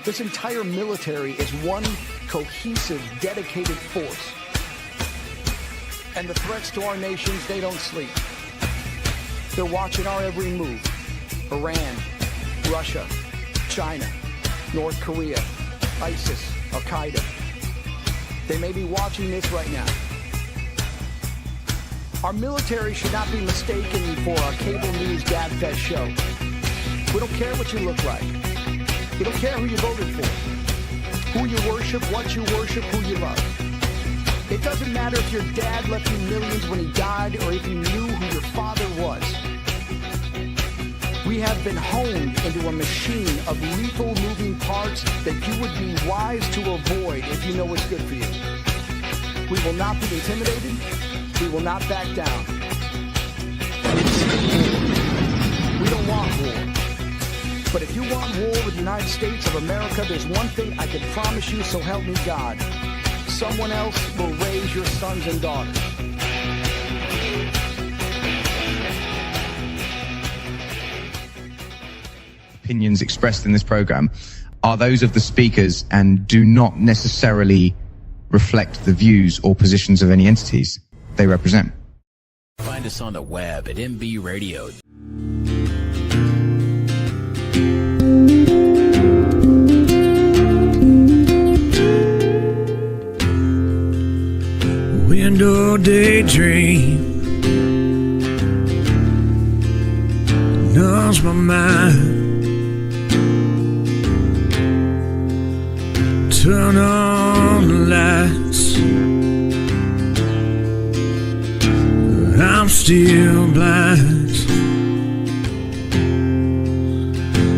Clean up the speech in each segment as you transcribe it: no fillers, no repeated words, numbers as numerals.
This entire military is one cohesive, dedicated force. And the threats to our nations, they don't sleep. They're watching our every move. Iran, Russia, China, North Korea, ISIS, Al-Qaeda. They may be watching this right now. Our military should not be mistaken for a cable news gabfest show. We don't care what you look like. We don't care who you voted for, who you worship, what you worship, who you love. It doesn't matter if your dad left you millions when he died or if you knew who your father was. We have been honed into a machine of lethal moving parts that you would be wise to avoid if you know what's good for you. We will not be intimidated. We will not back down. We don't want war. But if you want war with the United States of America, there's one thing I can promise you, so help me God. Someone else will raise your sons and daughters. Opinions expressed in this program are those of the speakers and do not necessarily reflect the views or positions of any entities they represent. Find us on the web at MB Radio. Window daydream numbs my mind. Turn on the lights. I'm still blind.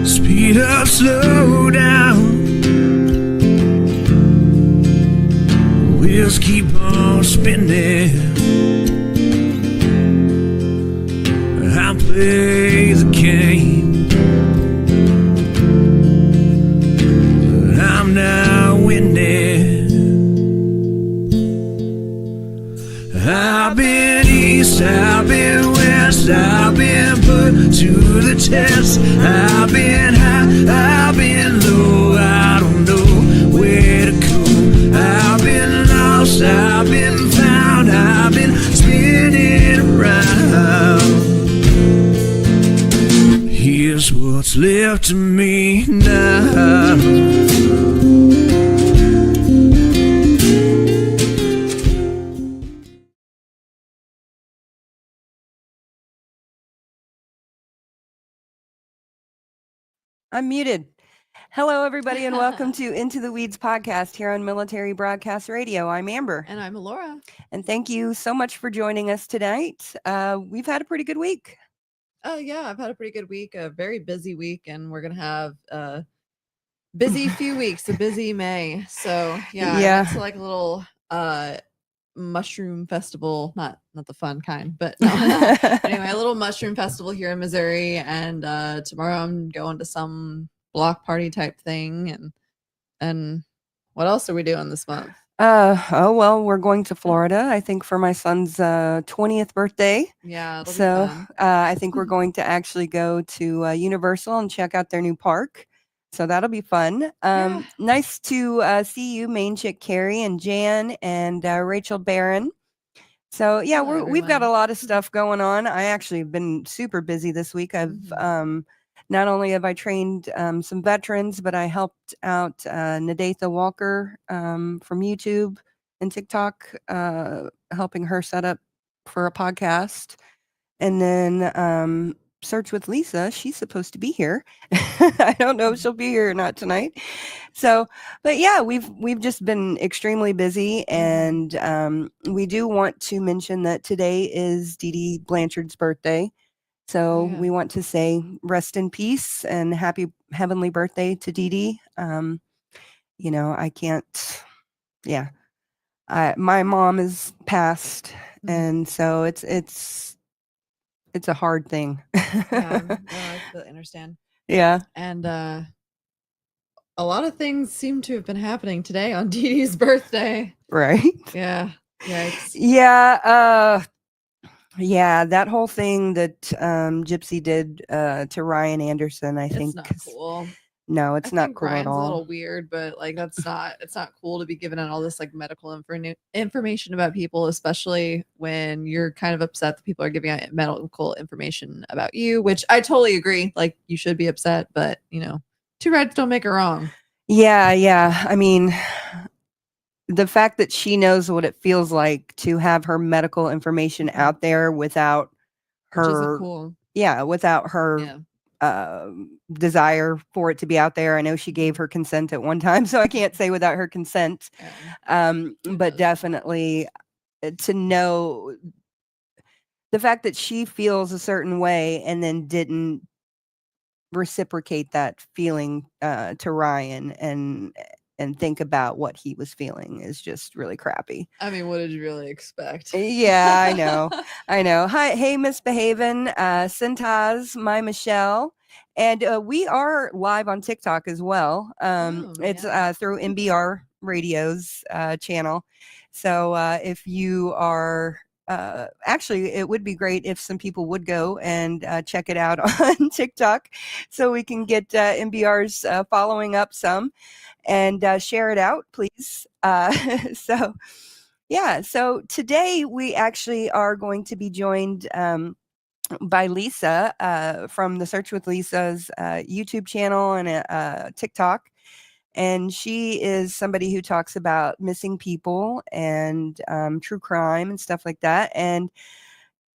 Speed up, slow down. Wheels keep on spinning. I play the game. I'm not winning. I've been east, I've been west, I've been put to the test. I've been high, I've been low, I don't know where to go. I've been lost, I've been found, I've been spinning around. Here's what's left of me now. I'm muted. Hello, everybody, and welcome to Into the Weeds podcast here on Military Broadcast Radio. I'm Amber. And I'm Alaura. And thank you so much for joining us tonight. We've had a pretty good week. Yeah, I've had a pretty good week, a very busy week, and we're going to have a busy few weeks, a busy May. So, yeah. It's like a little mushroom festival, not the fun kind, but no. Anyway, a little mushroom festival here in Missouri, and tomorrow I'm going to some block party type thing, and what else are we doing this month? We're going to Florida, I think, for my son's 20th birthday. Yeah, so I think we're going to actually go to Universal and check out their new park. So that'll be fun. Nice to see you, Main Chick Carrie and Jan and Rachel Barron. So yeah, we've got a lot of stuff going on. I actually have been super busy this week. I've not only have I trained some veterans, but I helped out Nadatha Walker from YouTube and TikTok, helping her set up for a podcast. And then Search with Lisa, she's supposed to be here. I don't know if she'll be here or not tonight. So, but yeah, we've just been extremely busy, and we do want to mention that today is Dee Dee Blanchard's birthday. So we want to say rest in peace and happy heavenly birthday to Dee Dee. I can't, my mom is passed, and so it's a hard thing. I completely understand. Yeah. And a lot of things seem to have been happening today on Dee Dee's birthday. Right. Yeah. Yikes. Yeah, that whole thing that Gypsy did to Ryan Anderson, I think. It's not cool. No, it's I not think cool at Ryan's a all. little weird, but like it's not cool to be given out all this like medical information about people, especially when you're kind of upset that people are giving out medical information about you, which I totally agree. Like you should be upset, but you know, two rights don't make a wrong. Yeah. I mean, the fact that she knows what it feels like to have her medical information out there without Which isn't her, cool. without her desire for it to be out there. I know she gave her consent at one time, so I can't say without her consent. But definitely to know the fact that she feels a certain way and then didn't reciprocate that feeling to Ryan and think about what he was feeling is just really crappy. I mean, what did you really expect? Yeah, I know. Hi, hey, Misbehavin', Sintaz, my Michelle. And we are live on TikTok as well. It's through MBR Radio's channel. So if you are, actually, it would be great if some people would go and check it out on TikTok so we can get MBR's following up some and share it out, please. So today we actually are going to be joined by Lisa from the Search with Lisa's YouTube channel and TikTok. And she is somebody who talks about missing people and true crime and stuff like that. And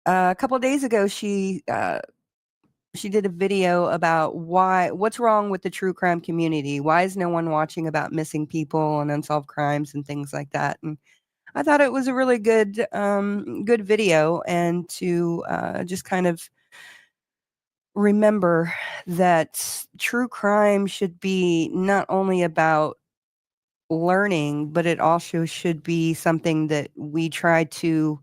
a couple of days ago, she did a video about what's wrong with the true crime community. Why is no one watching about missing people and unsolved crimes and things like that? And I thought it was a really good video, and to just kind of remember that true crime should be not only about learning, but it also should be something that we try to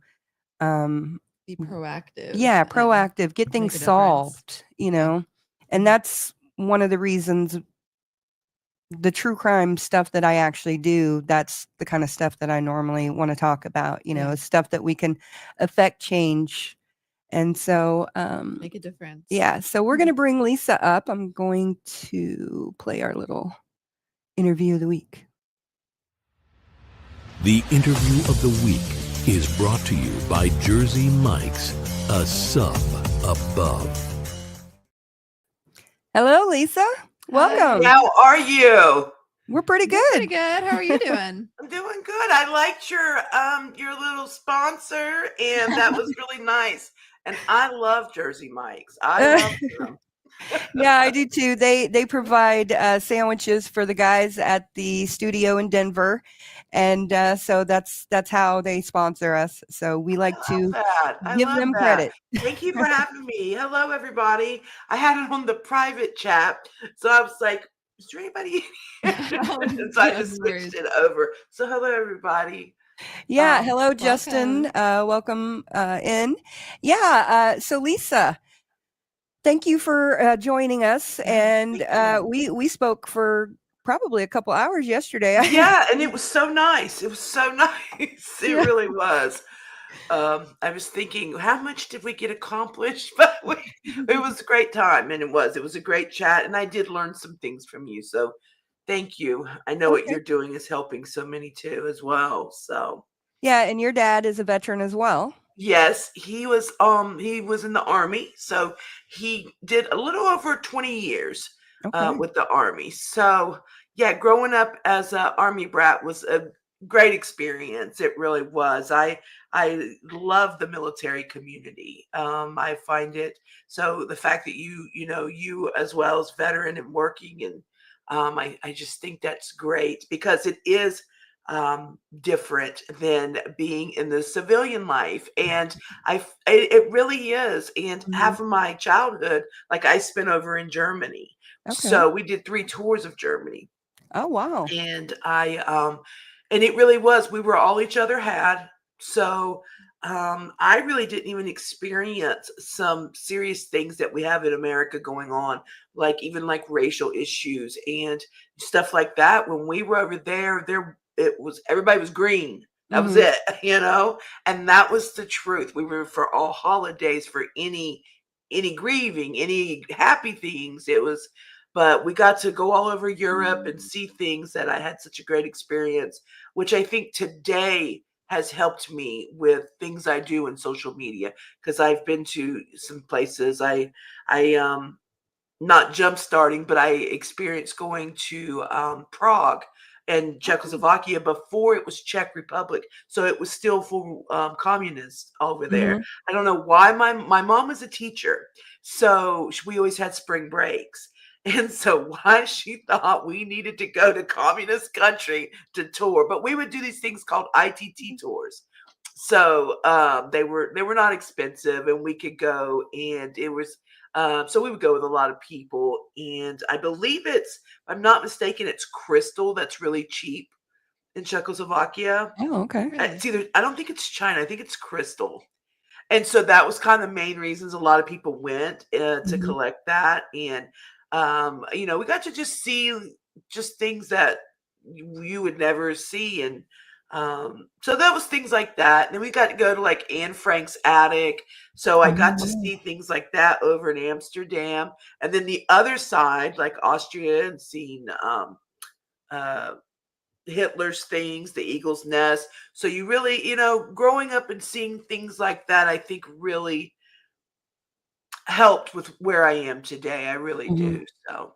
be proactive. Yeah, proactive, get things solved, you know. And that's one of the reasons the true crime stuff that I actually do, that's the kind of stuff that I normally want to talk about, you know, stuff that we can affect change. And so make a difference. Yeah, so we're going to bring Lisa up. I'm going to play our little interview of the week. The interview of the week is brought to you by Jersey Mike's, a sub above. Hello, Lisa. Welcome. How are you? We're pretty good. Pretty good. How are you doing? I'm doing good. I liked your little sponsor, and that was really nice. And I love Jersey Mike's. I love them. Yeah, I do too. They provide sandwiches for the guys at the studio in Denver, and so that's how they sponsor us. So we like to give them credit. Thank you for having me. Hello, everybody. I had it on the private chat, so I was like, "Is there anybody in here?" So I just switched it over. So hello, everybody. Yeah, hello, Justin. Welcome in. Yeah, so Lisa, thank you for joining us. And we spoke for probably a couple hours yesterday. Yeah, and it was so nice. It was so nice. It really was. I was thinking, how much did we get accomplished? But it was a great time, and it was a great chat, and I did learn some things from you. So thank you. I know what you're doing is helping so many too as well. So yeah, and your dad is a veteran as well. Yes, he was in the Army, so he did a little over 20 years with the Army. So yeah, growing up as an Army brat was a great experience. It really was. I love the military community. I find it so the fact that you as well as veteran and working, and I just think that's great because it is different than being in the civilian life, and it really is. And half of my childhood, like I spent over in Germany, so we did 3 tours of Germany. Oh wow! And and it really was. We were all each other had. So I really didn't even experience some serious things that we have in America going on, like even like racial issues and stuff like that. When we were over there, it was everybody was green. That was it, and that was the truth. We were for all holidays, for any grieving, any happy things. It was but we got to go all over Europe and see things that I had such a great experience, which I think today has helped me with things I do in social media, because I've been to some places. I not jump starting, but I experienced going to Prague and Czechoslovakia before it was Czech Republic. So it was still full communist over there. I don't know why. My mom was a teacher, so we always had spring breaks. And so why she thought we needed to go to communist country to tour, but we would do these things called ITT tours. So they were not expensive, and we could go, and it was so we would go with a lot of people. And I believe if I'm not mistaken, it's crystal that's really cheap in Czechoslovakia. Oh, okay. It's either, I don't think it's China. I think it's crystal. And so that was kind of the main reasons a lot of people went to collect that. And, we got to just see just things that you would never see. And so that was things like that. And then we got to go to like Anne Frank's attic. So I got to see things like that over in Amsterdam. And then the other side, like Austria, and seeing Hitler's things, the Eagle's Nest. So you really, growing up and seeing things like that, I think really helped with where I am today. I really do. So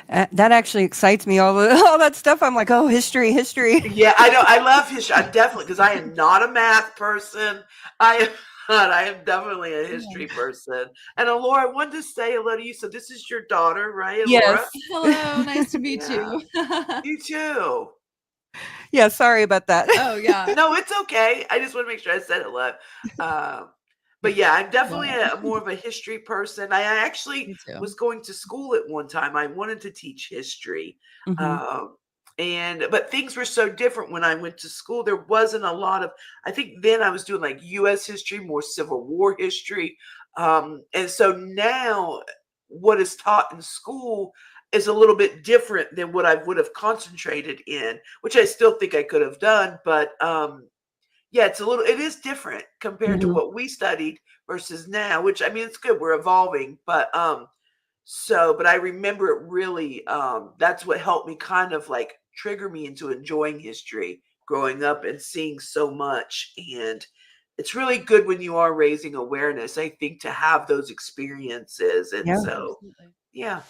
that actually excites me. All that stuff. I'm like, oh, history. Yeah, I know. I love history. I'm definitely, because I am not a math person. I am not. I am definitely a history person. And Alaura, I wanted to say hello to you. So this is your daughter, right, Alaura? Yes. Hello, nice to meet you. You too. Yeah, sorry about that. Oh, yeah. No, it's okay. I just want to make sure I said hello. But yeah, I'm definitely more of a history person. I actually was going to school at one time. I wanted to teach history. But things were so different when I went to school. There wasn't a lot of, I think then I was doing like US history, more Civil War history. And so now what is taught in school is a little bit different than what I would have concentrated in, which I still think I could have done. But yeah, it is different compared to what we studied versus now, which, I mean, it's good. We're evolving, but I remember it really, that's what helped me kind of like trigger me into enjoying history growing up and seeing so much. And it's really good when you are raising awareness, I think, to have those experiences. And yeah.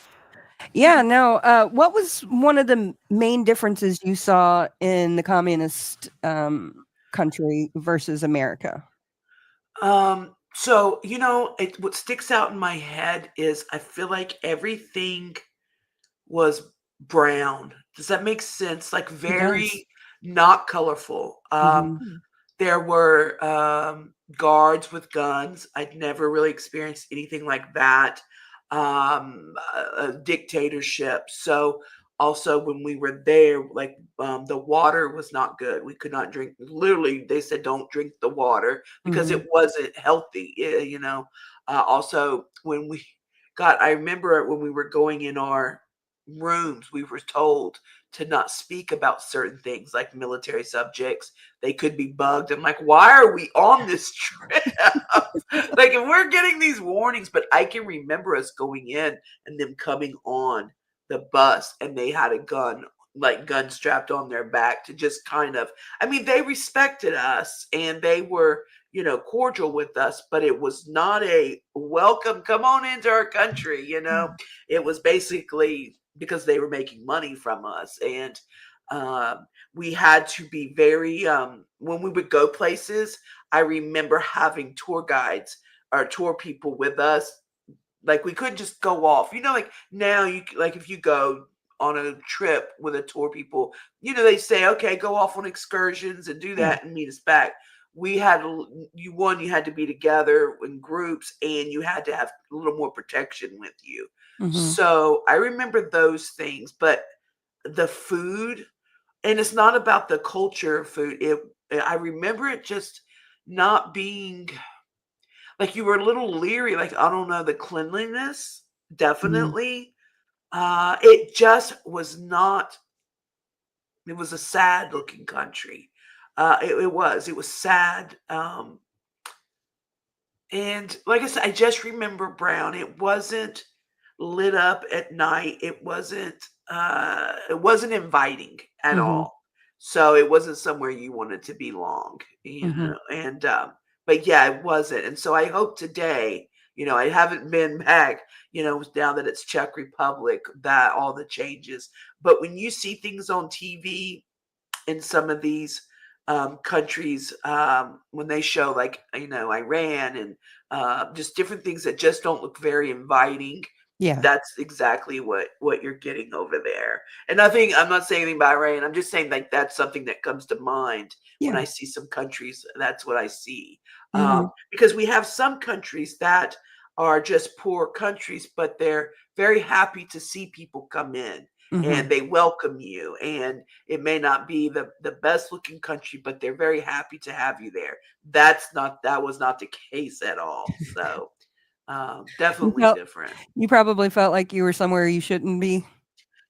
Yeah, no. What was one of the main differences you saw in the communist country versus America? So, what sticks out in my head is I feel like everything was brown. Does that make sense? Like very not colorful. There were guards with guns. I'd never really experienced anything like that. A dictatorship. So also when we were there, like the water was not good. We could not drink. Literally, they said don't drink the water because it wasn't healthy. Also when I remember when we were going in our rooms, we were told to not speak about certain things like military subjects. They could be bugged. I'm like, why are we on this trip? Like, if we're getting these warnings, but I can remember us going in and them coming on the bus and they had a gun strapped on their back to just kind of, I mean, they respected us and they were, cordial with us, but it was not a welcome, come on into our country, It was basically because they were making money from us. And we had to be very, when we would go places, I remember having tour guides or tour people with us. Like we couldn't just go off, like now if you go on a trip with a tour people, they say, okay, go off on excursions and do that and meet us back. We had you had to be together in groups and you had to have a little more protection with you. So I remember those things, but the food, and it's not about the culture of food. I remember it just not being like you were a little leery, like, I don't know, the cleanliness, definitely. It just was not, it was a sad looking country. It was sad. And like I said, I just remember brown. It wasn't lit up at night. It wasn't inviting at all. So it wasn't somewhere you wanted to be long, and but yeah, it wasn't. And so I hope today, I haven't been back, now that it's Czech Republic, that all the changes. But when you see things on TV in some of these countries, when they show like, Iran and just different things that just don't look very inviting, Yeah. that's exactly what you're getting over there. And I'm not saying anything about Iran. I'm just saying like that's something that comes to mind when I see some countries. That's what I see. Because we have some countries that are just poor countries, but they're very happy to see people come in and they welcome you. And it may not be the best looking country, but they're very happy to have you there. That was not the case at all. So definitely different. You probably felt like you were somewhere you shouldn't be.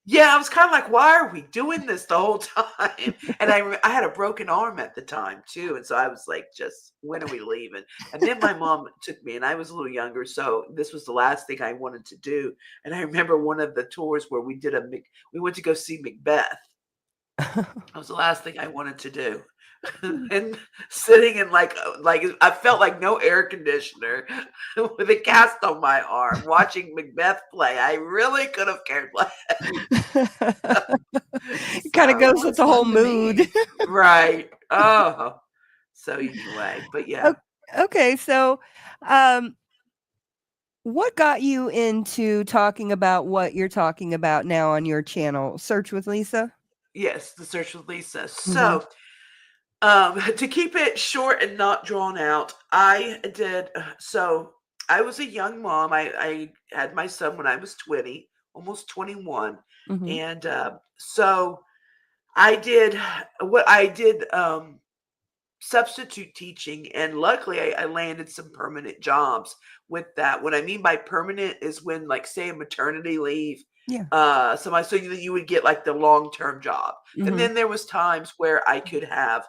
Yeah, I was kind of like, why are we doing this the whole time? And I had a broken arm at the time too, and so I was like, just when are we leaving? And then my mom took me, and I was a little younger, so this was the last thing I wanted to do. And I remember one of the tours where we went to go see Macbeth. That was the last thing I wanted to do. And sitting in like I felt like no air conditioner with a cast on my arm watching Macbeth play. I really could have cared less. It kind of goes with the whole mood. Right. Oh. So anyway, but yeah. Okay, so what got you into talking about what you're talking about now on your channel, Search with Lisa? Yes, the Search with Lisa. So to keep it short and not drawn out, I was a young mom. I had my son when I was 20, almost 21. And so I did substitute teaching, and luckily I landed some permanent jobs with that. What I mean by permanent is when, like, say, a maternity leave, so you would get like the long-term job. And then there was times where I could have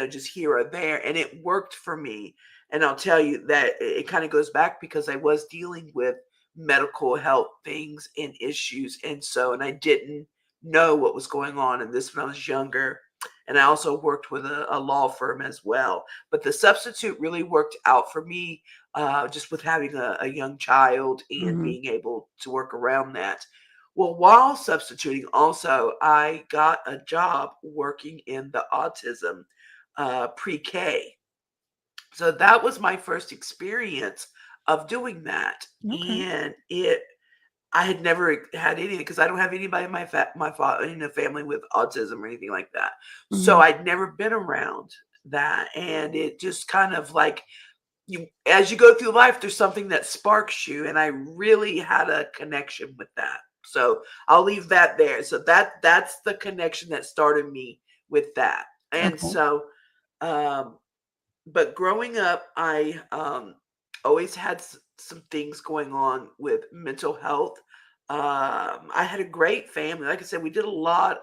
just here or there, and it worked for me. And I'll tell you that it kind of goes back because I was dealing with medical health things and issues, and I didn't know what was going on in this when I was younger. And I also worked with a law firm as well. But the substitute really worked out for me, just with having a young child and being able to work around that. Well, while substituting, also, I got a job working in the autism pre-K. So that was my first experience of doing that. And I had never had any, because I don't have anybody in my family with autism or anything like that. So I'd never been around that. And it just kind of like, as you go through life, there's something that sparks you. And I really had a connection with that. So I'll leave that there. So that's the connection that started me with that. And but growing up, I always had some things going on with mental health. I had a great family. Like I said, we did a lot.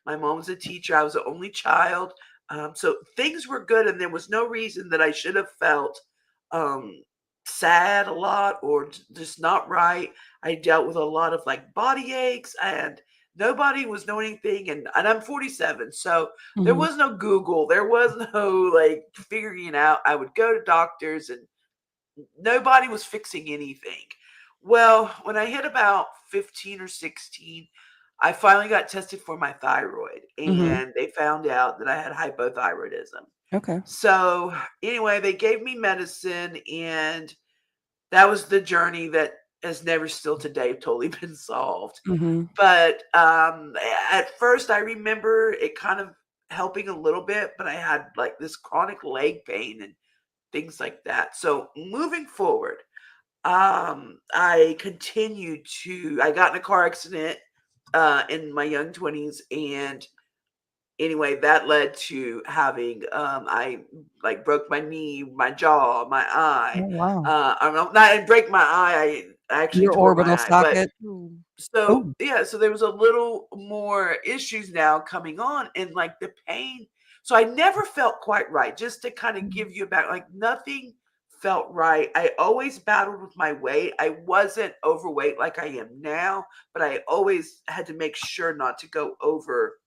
My mom was a teacher. I was the only child. So things were good, and there was no reason that I should have felt sad a lot or just not right. I dealt with a lot of like body aches, and nobody was knowing anything. And I'm 47, so there was no Google. There was no like figuring it out. I would go to doctors, and nobody was fixing anything. Well, when I hit about 15 or 16, I finally got tested for my thyroid, and they found out that I had hypothyroidism. Okay. So anyway, they gave me medicine, and that was the journey that has never still today totally been solved. But at first I remember it kind of helping a little bit, but I had like this chronic leg pain and things like that. So moving forward, I got in a car accident in my young 20s, and anyway, that led to having I like broke my knee, my jaw, my eye. Oh, wow. I didn't break my eye. I actually Your tore my orbital eye, socket. so there was a little more issues now coming on, and like the pain. So I never felt quite right. Just to kind of give you about, like, nothing felt right. I always battled with my weight. I wasn't overweight like I am now, but I always had to make sure not to go over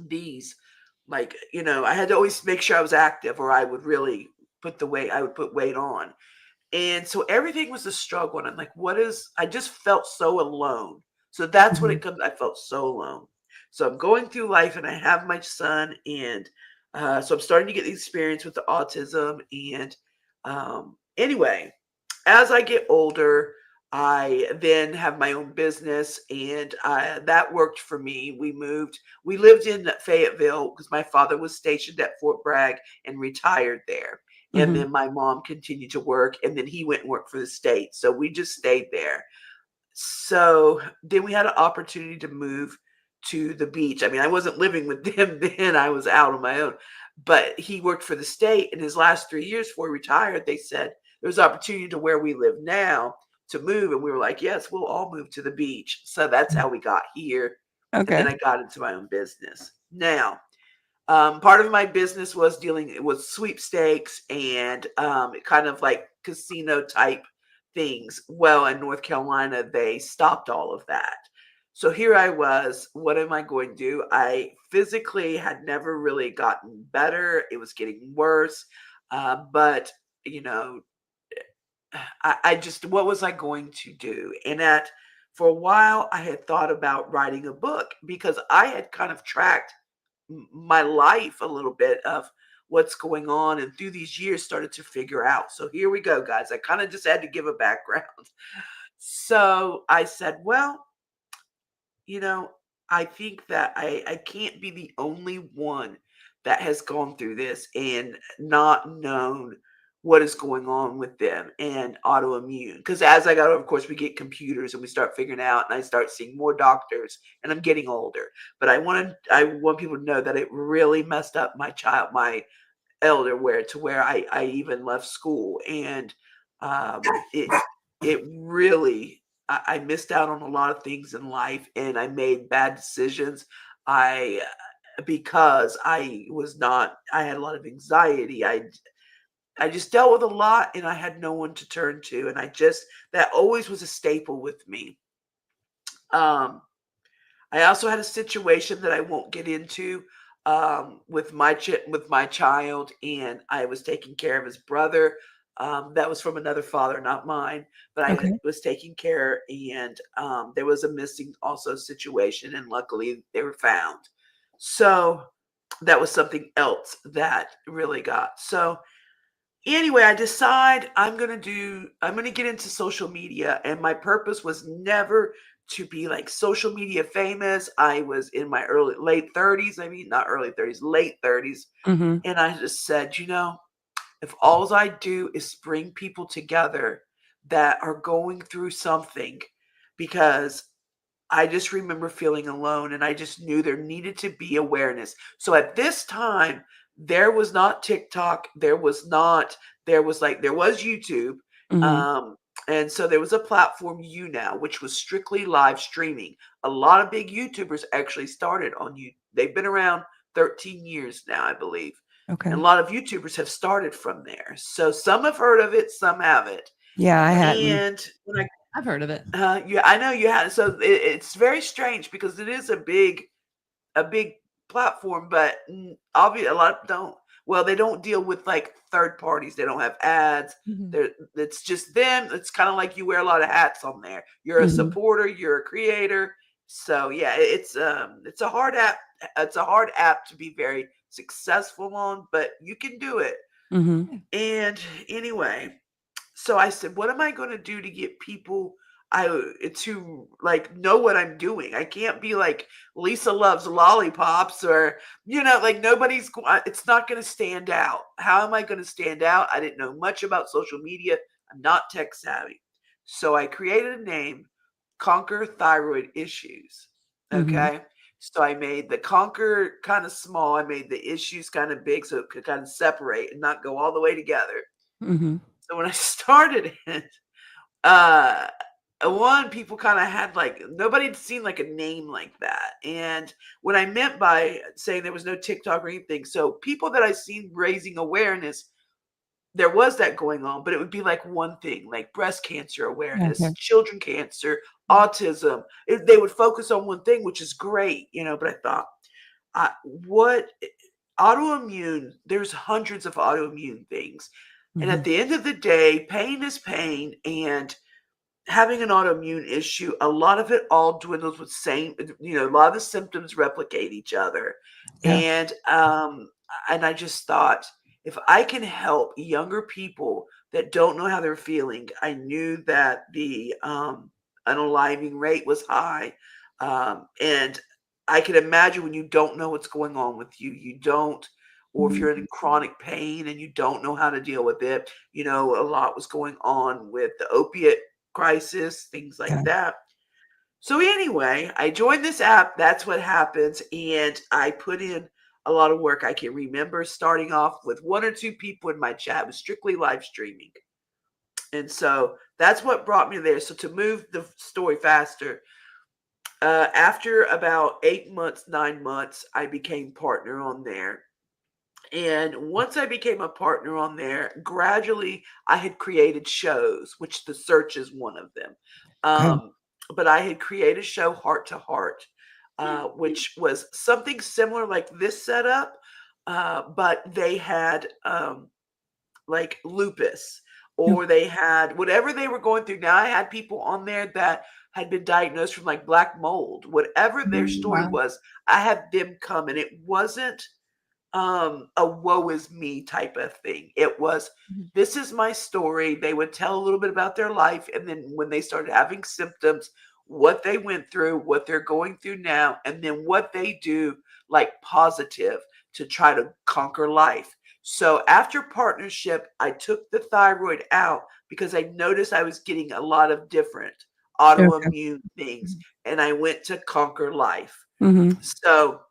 these. Like, I had to always make sure I was active, or I would really put weight on. And so everything was a struggle. And I'm like, I just felt so alone. So that's what it comes. I felt so alone. So I'm going through life and I have my son. And so I'm starting to get the experience with the autism. And anyway, as I get older, I then have my own business, and that worked for me. We lived in Fayetteville because my father was stationed at Fort Bragg and retired there. And then my mom continued to work, and then he went and worked for the state. So we just stayed there. So then we had an opportunity to move to the beach. I mean, I wasn't living with them then. I was out on my own. But he worked for the state. In his last 3 years before he retired, they said there's opportunity to where we live now to move. And we were like, yes, we'll all move to the beach. So that's how we got here. Okay. And then I got into my own business. Now, part of my business was dealing with sweepstakes and kind of like casino type things. Well, in North Carolina, they stopped all of that. So here I was. What am I going to do? I physically had never really gotten better. It was getting worse. But, I just, what was I going to do? And for a while, I had thought about writing a book because I had kind of tracked my life a little bit of what's going on, and through these years started to figure out. So here we go, guys. I kind of just had to give a background. So I said, well, I think that I can't be the only one that has gone through this and not known what is going on with them and autoimmune. Because as I got, of course, we get computers and we start figuring out, and I start seeing more doctors, and I'm getting older. But I want people to know that it really messed up my elder, where I even left school, and it really, I missed out on a lot of things in life, and I made bad decisions. Because I had a lot of anxiety. I just dealt with a lot, and I had no one to turn to. And that always was a staple with me. I also had a situation that I won't get into with my child, and I was taking care of his brother. That was from another father, not mine, but I was taking care, and there was a missing also situation, and luckily they were found. So that was something else that really got. So anyway, I decide I'm going to get into social media, and my purpose was never to be like social media famous. I was in my late 30s. And I just said, if all I do is bring people together that are going through something, because I just remember feeling alone, and I just knew there needed to be awareness. So at this time, there was not TikTok. There was YouTube. And so there was a platform, YouNow, which was strictly live streaming. A lot of big YouTubers actually started on YouTube. They've been around 13 years now, I believe. Okay. And a lot of YouTubers have started from there. So some have heard of it, some haven't. Yeah, I have. And I've heard of it. Yeah, I know you have. So it's very strange because it is a big platform, but obviously a lot don't. Well, they don't deal with like third parties. They don't have ads. It's just them. It's kind of like you wear a lot of hats on there. You're a supporter. You're a creator. So yeah, it's a hard app. It's a hard app to be very successful on, but you can do it. And anyway, so I said, what am I going to do to get people to like know what I'm doing? I can't be like Lisa loves lollipops, or like it's not going to stand out. How am I going to stand out? I didn't know much about social media. I'm not tech savvy. So I created a name, Conquer Thyroid Issues. Okay. So I made the Conquer kind of small. I made the issues kind of big, so it could kind of separate and not go all the way together. So when I started it, people kind of had nobody had seen like a name like that. And what I meant by saying there was no TikTok or anything, so people that I seen raising awareness there was that going on, but it would be like one thing, like breast cancer awareness, children cancer, autism. They would focus on one thing, which is great, but I thought, what autoimmune, there's hundreds of autoimmune things. And at the end of the day, pain is pain. And having an autoimmune issue, a lot of it all dwindles with a lot of the symptoms replicate each other. And I just thought, if I can help younger people that don't know how they're feeling, I knew that the unaliving rate was high. And I can imagine when you don't know what's going on with you, or if you're in chronic pain and you don't know how to deal with it, a lot was going on with the opiate crisis, things like that. So anyway, I joined this app. That's what happens. And I put in a lot of work. I can remember starting off with 1 or 2 people in my chat. It was strictly live streaming. And so that's what brought me there. So to move the story faster, after about 8 months, 9 months, I became partner on there. And once I became a partner on there, gradually I had created shows, which the search is one of them. But I had created a show, Heart to Heart, which was something similar like this setup, but they had like lupus, or they had whatever they were going through. Now I had people on there that had been diagnosed from like black mold, whatever their story was. I had them come, and it wasn't a woe is me type of thing. It was, this is my story. They would tell a little bit about their life, and then when they started having symptoms, what they went through, what they're going through now, and then what they do like positive to try to conquer life. So after partnership, I took the thyroid out because I noticed I was getting a lot of different autoimmune things, and I went to conquer life. So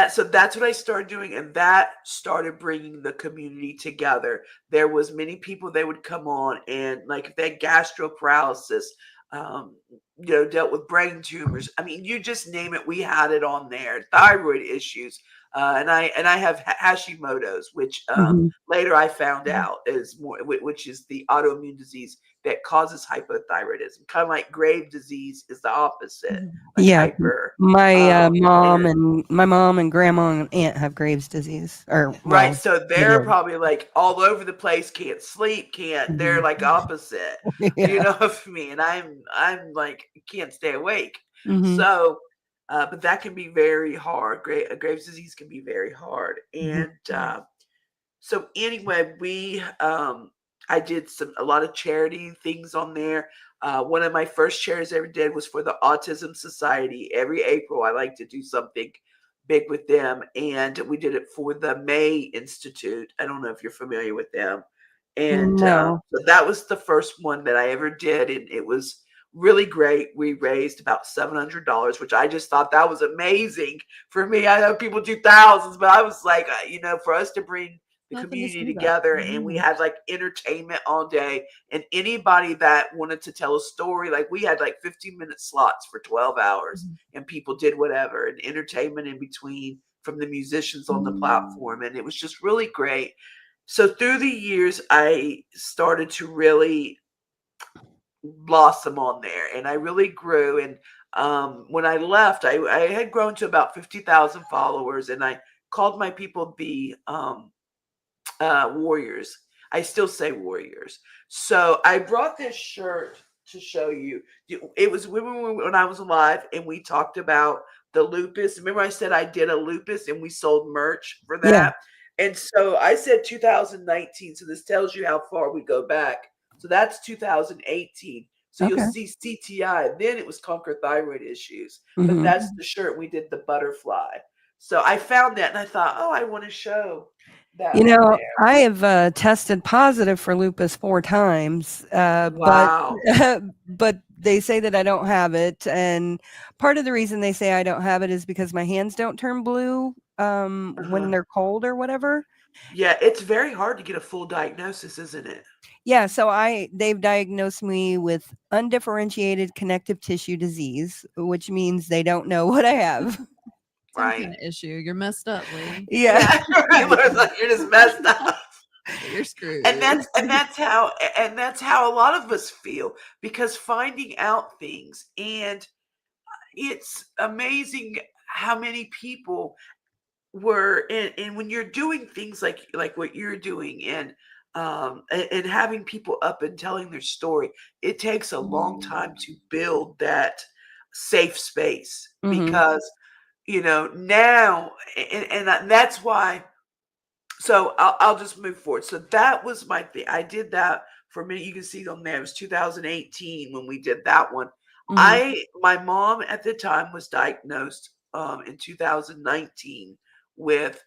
so that's what I started doing, and that started bringing the community together. There was many people, they would come on, and like if they had gastro paralysis, dealt with brain tumors. I mean, you just name it, we had it on there. Thyroid issues, and I have Hashimoto's, which later I found out is which is the autoimmune disease that causes hypothyroidism. Kind of like Graves' disease is the opposite. Like my mom and grandma and aunt have Graves' disease. Right, so they're probably like all over the place, can't sleep, they're like opposite. You know what I mean? And I'm like, can't stay awake. So but that can be very hard. Graves' disease can be very hard. And so anyway, I did a lot of charity things on there. One of my first charities I ever did was for the Autism Society. Every April, I like to do something big with them. And we did it for the May Institute. I don't know if you're familiar with them. And so that was the first one that I ever did. And it was really great. We raised about $700, which I just thought that was amazing for me. I know people do thousands, but I was like, for us to bring the community together, and we had like entertainment all day, and anybody that wanted to tell a story, like we had like 15-minute slots for 12 hours, and people did whatever, and entertainment in between from the musicians on the platform, and it was just really great. So through the years, I started to really blossom on there, and I really grew. And when I left, I had grown to about 50,000 followers, and I called my people the warriors. I still say warriors. So I brought this shirt to show you. It was when I was alive, and we talked about the lupus. Remember I said I did a lupus and we sold merch for that? And so I said 2019. So this tells you how far we go back. So that's 2018. So you'll see CTI. Then it was conquer thyroid issues. But that's the shirt. We did the butterfly. So I found that, and I thought, I want to show that. I have tested positive for lupus 4 times. Wow. But they say that I don't have it. And part of the reason they say I don't have it is because my hands don't turn blue when they're cold or whatever. Yeah, it's very hard to get a full diagnosis, isn't it? Yeah, so they've diagnosed me with undifferentiated connective tissue disease, which means they don't know what I have. Some kind of issue. You're messed up, Lee. Yeah. You're just messed up. You're screwed. And that's how a lot of us feel, because finding out things, and it's amazing how many people were, and when you're doing things like what you're doing, and having people up and telling their story, it takes a long time to build that safe space, because now, and that's why. So I'll just move forward. So that was my thing. I did that for a minute. You can see on there, it was 2018 when we did that one. My mom at the time was diagnosed in 2019 with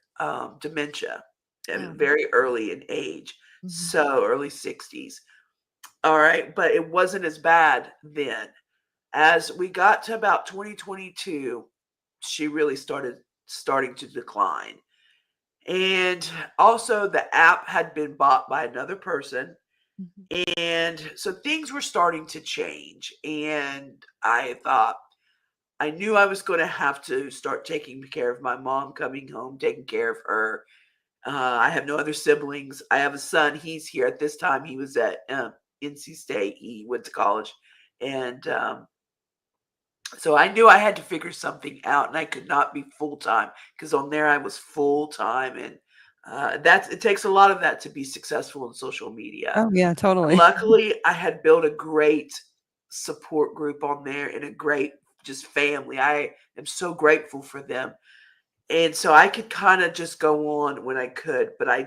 dementia, and very early in age, so early 60s. All right, but it wasn't as bad then. As we got to about 2022, she really starting to decline. And also the app had been bought by another person. And so things were starting to change. And I thought, I knew I was going to have to start taking care of my mom, coming home, taking care of her. I have no other siblings. I have a son. He's here at this time. He was at NC State. He went to college. And so I knew I had to figure something out, and I could not be full time, because on there I was full time, and it takes a lot of that to be successful in social media. Oh yeah, totally. Luckily, I had built a great support group on there, and a great just family. I am so grateful for them, and so I could kind of just go on when I could, but I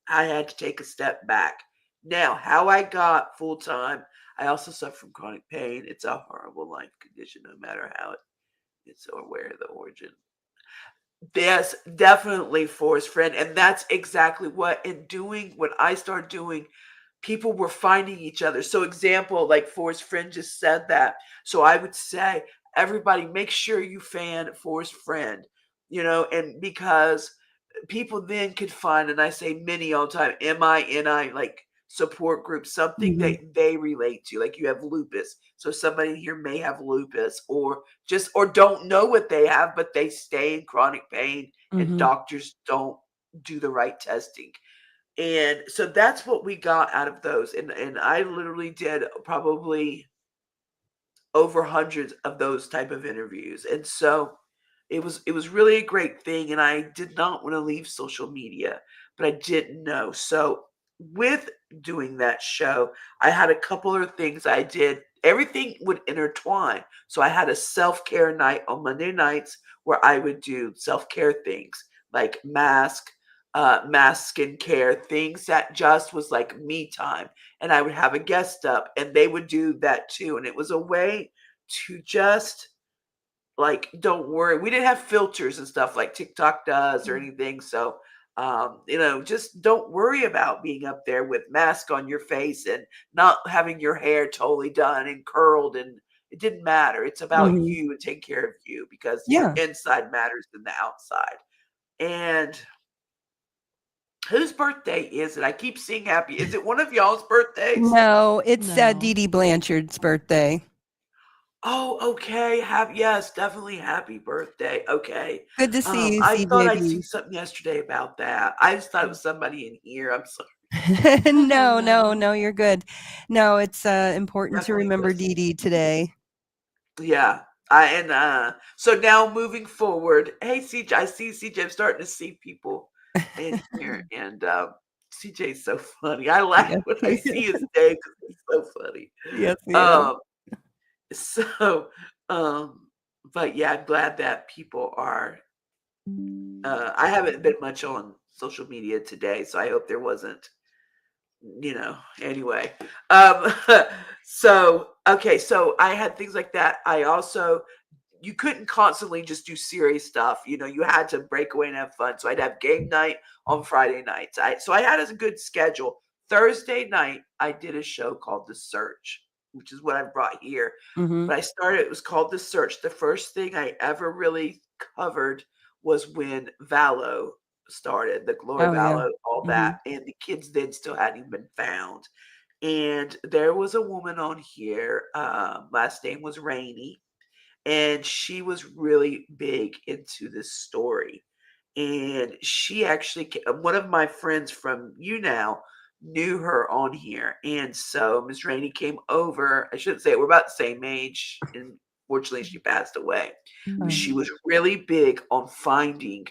had to take a step back. Now, how I got full time, I also suffer from chronic pain. It's a horrible life condition, no matter how it's or where the origin. Yes, definitely, Forrest friend. And that's exactly what I started doing, people were finding each other. So example, like Forrest friend just said that. So I would say, everybody make sure you fan Forrest friend, and because people then could find, and I say many all the time, MINI, like support group, something that they relate to. Like you have lupus. So somebody here may have lupus, or don't know what they have, but they stay in chronic pain, and doctors don't do the right testing. And so that's what we got out of those. And I literally did probably over hundreds of those type of interviews. And so it was really a great thing, and I did not want to leave social media, but I didn't know. So with doing that show, I had a couple of things I did. Everything would intertwine. So I had a self-care night on Monday nights where I would do self-care things like mask skincare, things that just was like me time. And I would have a guest up, and they would do that too. And it was a way to just like, don't worry. We didn't have filters and stuff like TikTok does or anything. So, just don't worry about being up there with mask on your face and not having your hair totally done and curled. And it didn't matter. It's about you and take care of you, because your inside matters than the outside. And whose birthday is it? I keep seeing happy. Is it one of y'all's birthdays? No, it's Dee Dee Blanchard's birthday. Oh, okay. Yes, definitely happy birthday. Okay. Good to see you, I thought I'd CJB. seen something yesterday about that. I just thought it was somebody in here. I'm sorry. No, you're good. No, it's important to Definitely remember was. Dee Dee today. Yeah. So now moving forward, hey CJ, I see CJ. I'm starting to see people in here, and CJ's so funny. I laugh when I see his name because he's so funny. Yes, So, but yeah, I'm glad that people are. I haven't been much on social media today, so I hope there wasn't. Anyway. So okay, so I had things like that. I also, you couldn't constantly just do serious stuff. You had to break away and have fun. So I'd have game night on Friday nights. So I had a good schedule. Thursday night, I did a show called The Search, which is what I brought here. But it was called The Search. The first thing I ever really covered was when Vallow started, the Gloria Vallow, all that, and the kids then still hadn't even been found. And there was a woman on here, last name was Rainey, and she was really big into this story. and she actually, one of my friends from now knew her on here. And so Miss Rainey came over. I shouldn't say it, we're about the same age. And fortunately, she passed away. But she was really big on finding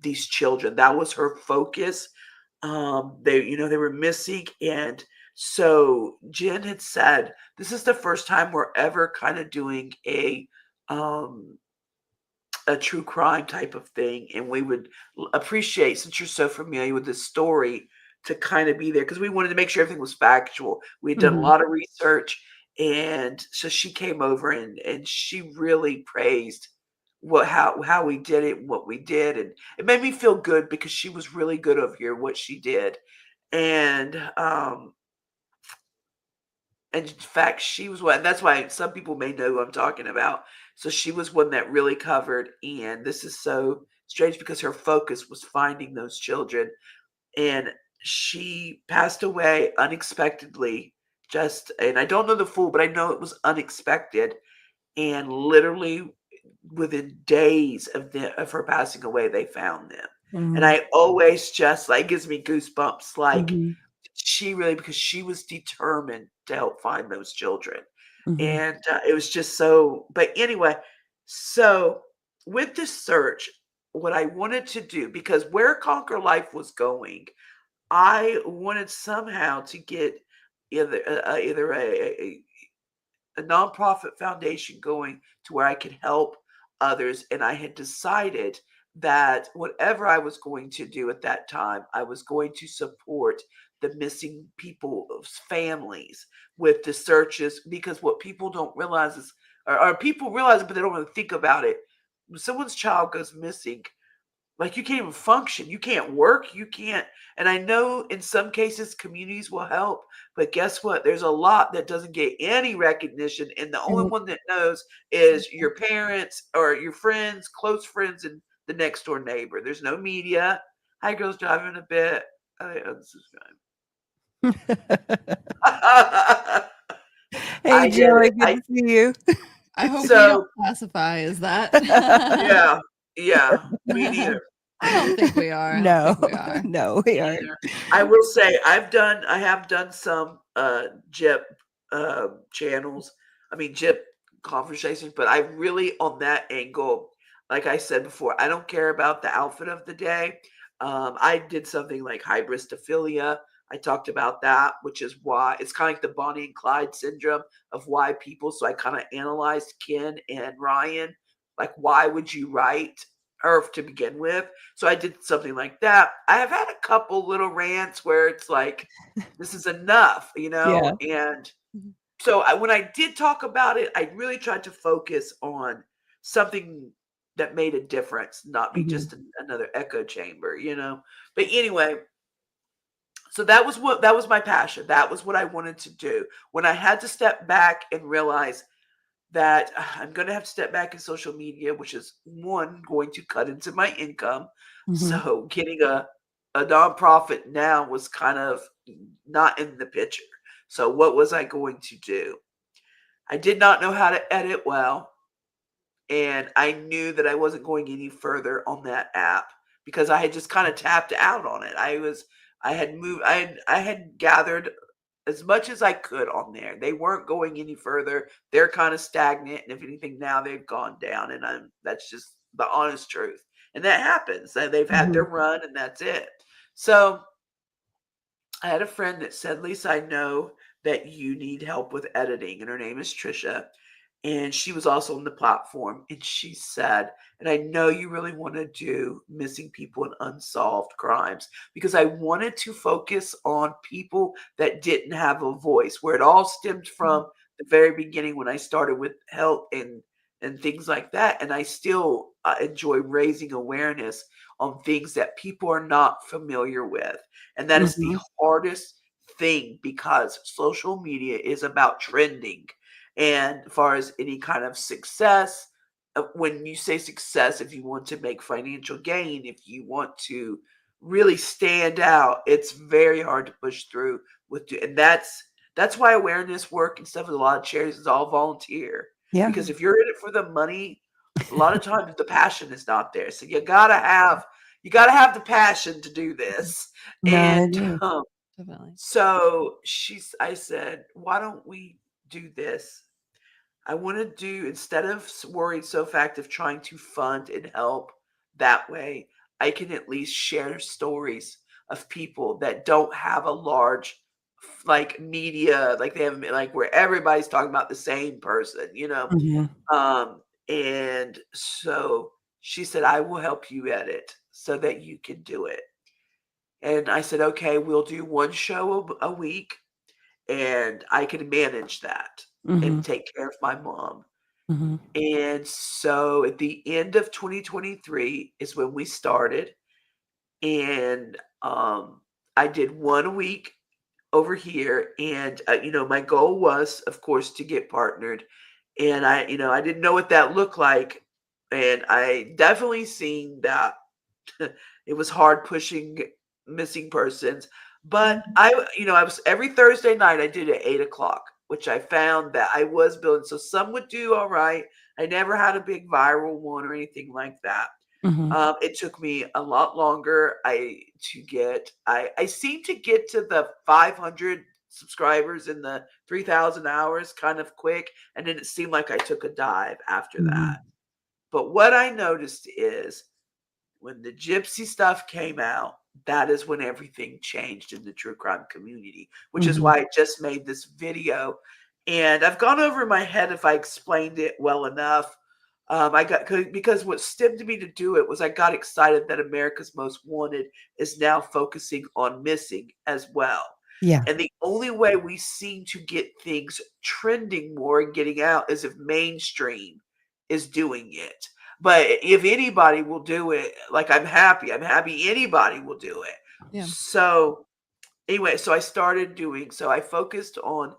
these children. That was her focus. They were missing. And so Jen had said, this is the first time we're ever kind of doing a true crime type of thing. And we would appreciate, since you're so familiar with this story, to kind of be there, because we wanted to make sure everything was factual. We had done a lot of research. And so she came over and she really praised how we did it and what we did. And it made me feel good because she was really good over here, what she did. And in fact, she was one. That's why some people may know who I'm talking about. So she was one that really covered. And this is so strange because her focus was finding those children. And she passed away unexpectedly. And I don't know the full, but I know it was unexpected. And literally within days of her passing away, they found them. And I always just, like, gives me goosebumps. Like, she really, because she was determined to help find those children. And it was just so, but anyway, so with this search, what I wanted to do, because where Conquer Life was going, I wanted somehow to get either a nonprofit foundation going to where I could help others. And I had decided that whatever I was going to do at that time, I was going to support the missing people's families with the searches, because what people don't realize is, or people realize it, but they don't really think about it. When someone's child goes missing, like, you can't even function. You can't work. You can't. And I know in some cases communities will help, but guess what? There's a lot that doesn't get any recognition. And the only one that knows is your parents or your friends, close friends, and the next door neighbor. There's no media. Hi, girls, driving a bit. This is fine. Hey, Joey, good to see you. I hope we don't classify as that. Yeah, me neither. I don't think we are. No, we aren't. I will say I have done some JIP channels. I mean JIP conversations, but I really, on that angle, like I said before, I don't care about the outfit of the day. I did something like hybristophilia. I talked about that, which is why it's kind of like the Bonnie and Clyde syndrome of why people. So I kind of analyzed Ken and Ryan, like, why would you write her to begin with? So I did something like that. I have had a couple little rants where it's like, this is enough, Yeah. And so when I did talk about it, I really tried to focus on something that made a difference, not be just another echo chamber, But anyway, so that was my passion. That was what I wanted to do. When I had to step back and realize that I'm going to have to step back in social media, which is going to cut into my income. So getting a nonprofit now was kind of not in the picture. So what was I going to do? I did not know how to edit well. And I knew that I wasn't going any further on that app because I had just kind of tapped out on it. I had gathered as much as I could on there. They weren't going any further. They're kind of stagnant. And if anything, now they've gone down. And that's just the honest truth. And that happens. They've had their run and that's it. So I had a friend that said, Lisa, I know that you need help with editing. And her name is Trisha. And she was also on the platform. And she said, and I know you really want to do missing people and unsolved crimes, because I wanted to focus on people that didn't have a voice, where it all stemmed from the very beginning when I started with health and things like that. And I still enjoy raising awareness on things that people are not familiar with. And that is the hardest thing, because social media is about trending. And as far as any kind of success, when you say success, if you want to make financial gain, if you want to really stand out, it's very hard to push through and that's why awareness work and stuff with a lot of charities is all volunteer. Yeah. Because if you're in it for the money, a lot of times the passion is not there. So you gotta have the passion to do this. No, I And agree. Definitely. so I said, why don't we do this? I want to do, instead of worried so fact of trying to fund and help that way, I can at least share stories of people that don't have a large like media, like they haven't, like where everybody's talking about the same person, and so she said, I will help you edit so that you can do it. And I said, okay, we'll do one show a week and I can manage that and take care of my mom. And so at the end of 2023 is when we started. And I did 1 week over here. And, my goal was, of course, to get partnered. And I didn't know what that looked like. And I definitely seen that it was hard pushing missing persons. But I was every Thursday night I did at 8:00, which I found that I was building. So some would do all right. I never had a big viral one or anything like that. It took me a lot longer. I seem to get to the 500 subscribers in the 3,000 hours kind of quick. And then it seemed like I took a dive after that. But what I noticed is when the gypsy stuff came out, that is when everything changed in the true crime community, which is why I just made this video. And I've gone over in my head if I explained it well enough. Because what stemmed me to do it was I got excited that America's Most Wanted is now focusing on missing as well. Yeah. And the only way we seem to get things trending more and getting out is if mainstream is doing it. But if anybody will do it, like I'm happy anybody will do it. Yeah. So anyway, so I started doing, so I focused on,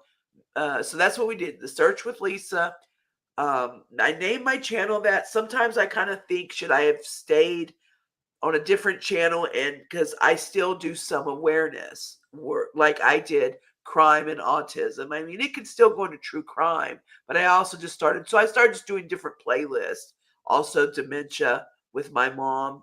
so that's what we did. The Search with Lisa. I named my channel that. Sometimes I kind of think, should I have stayed on a different channel? And because I still do some awareness work, like I did crime and autism. I mean, it could still go into true crime, but I also just started just doing different playlists. Also dementia with my mom,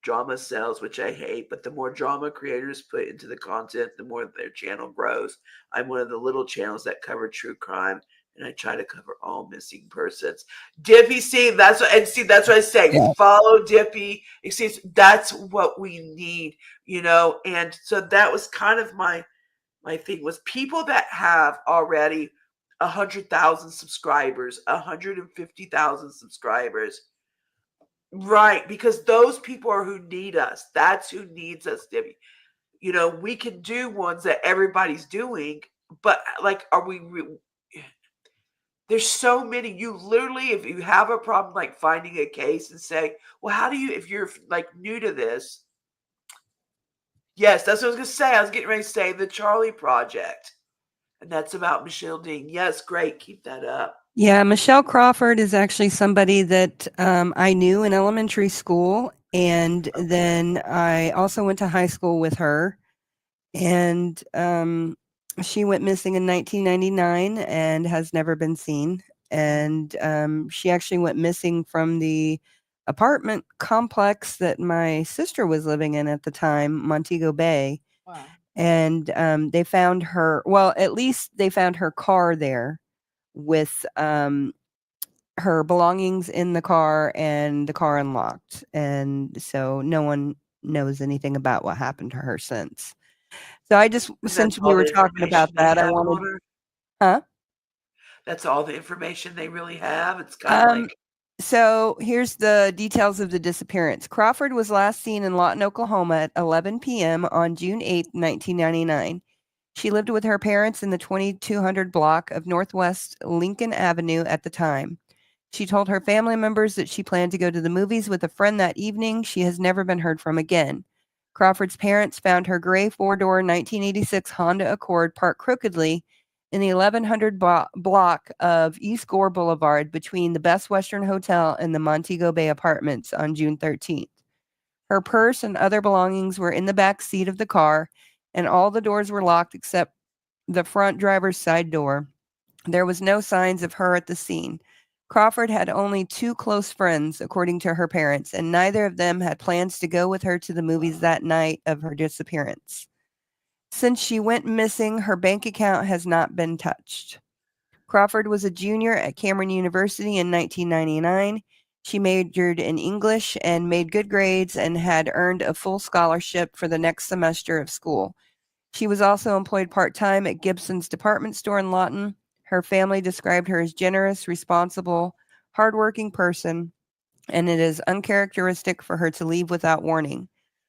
drama sells, which I hate, but the more drama creators put into the content, the more their channel grows. I'm one of the little channels that cover true crime, and I try to cover all missing persons. Dippy, that's what I say. Yeah. Follow Dippy. That's what we need, and so that was kind of my thing, was people that have already 100,000 subscribers, 150,000 subscribers. Right, because those people are who need us. That's who needs us, Debbie. We can do ones that everybody's doing, but like, there's so many. You literally, if you have a problem, like finding a case and say, well, how do you, if you're like new to this? Yes, that's what I was going to say. I was getting ready to say the Charlie Project. And that's about Michelle Dean. Yes, great. Keep that up. Yeah, Michelle Crawford is actually somebody that I knew in elementary school. And then I also went to high school with her. And she went missing in 1999 and has never been seen. And she actually went missing from the apartment complex that my sister was living in at the time, Montego Bay. Wow. And they found her, well, at least they found her car there with her belongings in the car and the car unlocked. And so no one knows anything about what happened to her since. So I just, since we were talking about that, I wanted, That's all the information they really have. It's kind of like. So here's the details of the disappearance. Crawford was last seen in Lawton, Oklahoma at 11 p.m. on June 8, 1999. She lived with her parents in the 2200 block of Northwest Lincoln Avenue at the time. She told her family members that she planned to go to the movies with a friend that evening. She has never been heard from again. Crawford's parents found her gray four-door 1986 Honda Accord parked crookedly in the 1100 block of East Gore Boulevard between the Best Western Hotel and the Montego Bay Apartments on June 13th. Her purse and other belongings were in the back seat of the car, and all the doors were locked except the front driver's side door. There was no signs of her at the scene. Crawford had only 2 close friends, according to her parents, and neither of them had plans to go with her to the movies that night of her disappearance. Since she went missing, her bank account has not been touched. Crawford was a junior at Cameron University in 1999. She majored in English and made good grades and had earned a full scholarship for the next semester of school. She was also employed part-time at Gibson's department store in Lawton. Her family described her as generous, responsible, hardworking person, and it is uncharacteristic for her to leave without warning.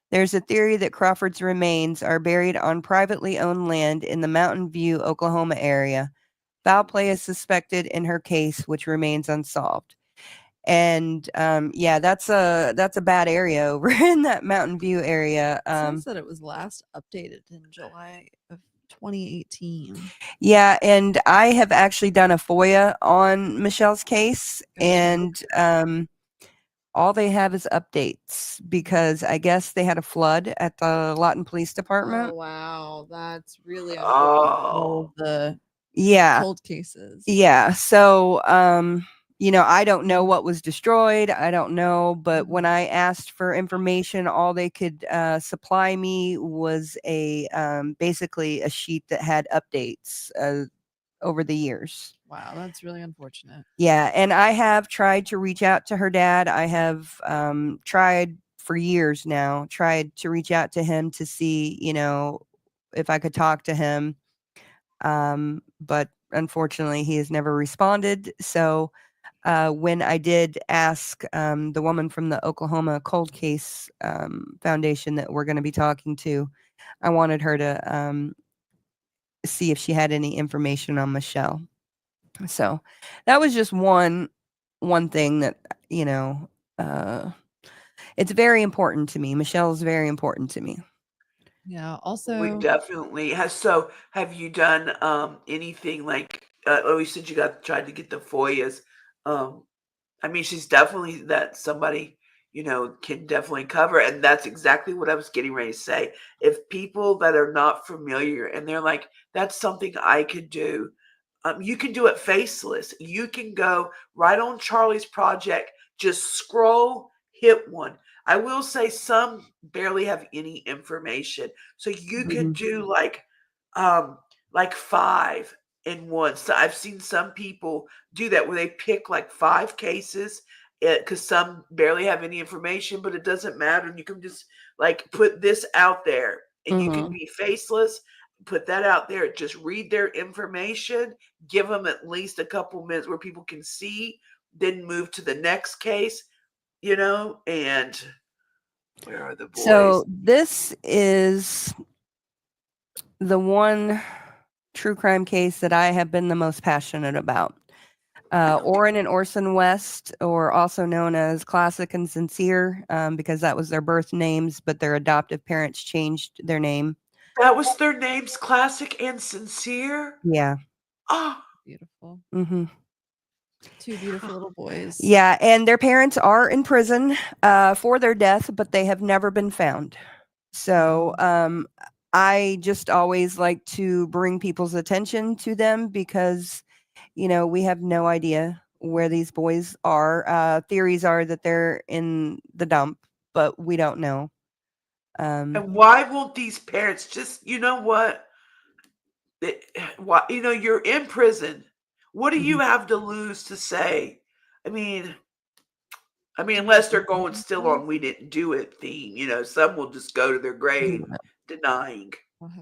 There's a theory that Crawford's remains are buried on privately owned land in the Mountain View, Oklahoma area. Foul play is suspected in her case, which remains unsolved. And yeah, that's a bad area over in that Mountain View area. It says that it was last updated in July of 2018. Yeah, and I have actually done a FOIA on Michelle's case, and all they have is updates because I guess they had a flood at the Lawton Police Department. Oh wow, that's really all the cold cases. Yeah, so I don't know what was destroyed. I don't know, but when I asked for information, all they could supply me was basically a sheet that had updates over the years. Wow, that's really unfortunate. Yeah, and I have tried to reach out to her dad. I have tried for years now, tried to reach out to him to see, if I could talk to him. But unfortunately, he has never responded. So when I did ask the woman from the Oklahoma Cold Case Foundation that we're going to be talking to, I wanted her to see if she had any information on Michelle. So that was just one thing that, it's very important to me. Michelle is very important to me. Yeah. Also, we definitely have. So, have you done anything like? You said you tried to get the FOIAs. I mean, she's definitely somebody can definitely cover, and that's exactly what I was getting ready to say. If people that are not familiar and they're like, "That's something I could do," you can do it faceless. You can go right on Charlie's project, just scroll, hit one. I will say some barely have any information. So you could do like 5 in one. So I've seen some people do that where they pick like 5 cases because some barely have any information, but it doesn't matter. And you can just like put this out there and you can be faceless, put that out there, just read their information, give them at least a couple minutes where people can see, then move to the next case. And where are the boys? So this is the one true crime case that I have been the most passionate about. Orrin and Orson West, or also known as Classic and Sincere, because that was their birth names, but their adoptive parents changed their name. That was their names, Classic and Sincere? Yeah. Oh, beautiful. Mm-hmm. 2 beautiful little boys. Yeah, and their parents are in prison for their death, but they have never been found. So I just always like to bring people's attention to them because, we have no idea where these boys are. Theories are that they're in the dump, but we don't know. And why won't these parents just, what? Why, you're in prison. What do you have to lose to say? I mean, unless they're going still on "we didn't do it" theme, some will just go to their grave denying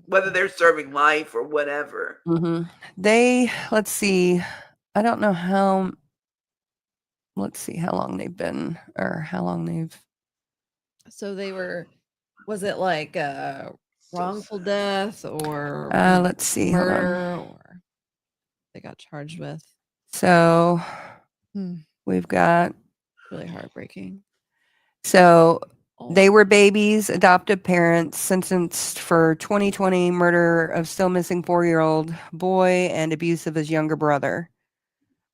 whether they're serving life or whatever. Let's see. I don't know how. Let's see how long they've been or how long they've. So they were. Was it like wrongful death or let's see, murder, or they got charged with? So we've got really heartbreaking. So they were babies, adoptive parents, sentenced for 2020 murder of still missing 4-year-old boy and abuse of his younger brother.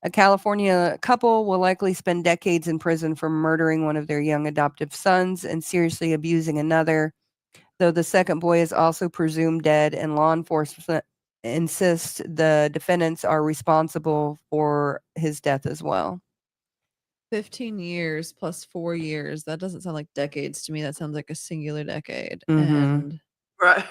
A California couple will likely spend decades in prison for murdering one of their young adoptive sons and seriously abusing another, though the second boy is also presumed dead, and law enforcement insists the defendants are responsible for his death as well. 15 years plus 4 years. That doesn't sound like decades to me. That sounds like a singular decade. Mhm. Right.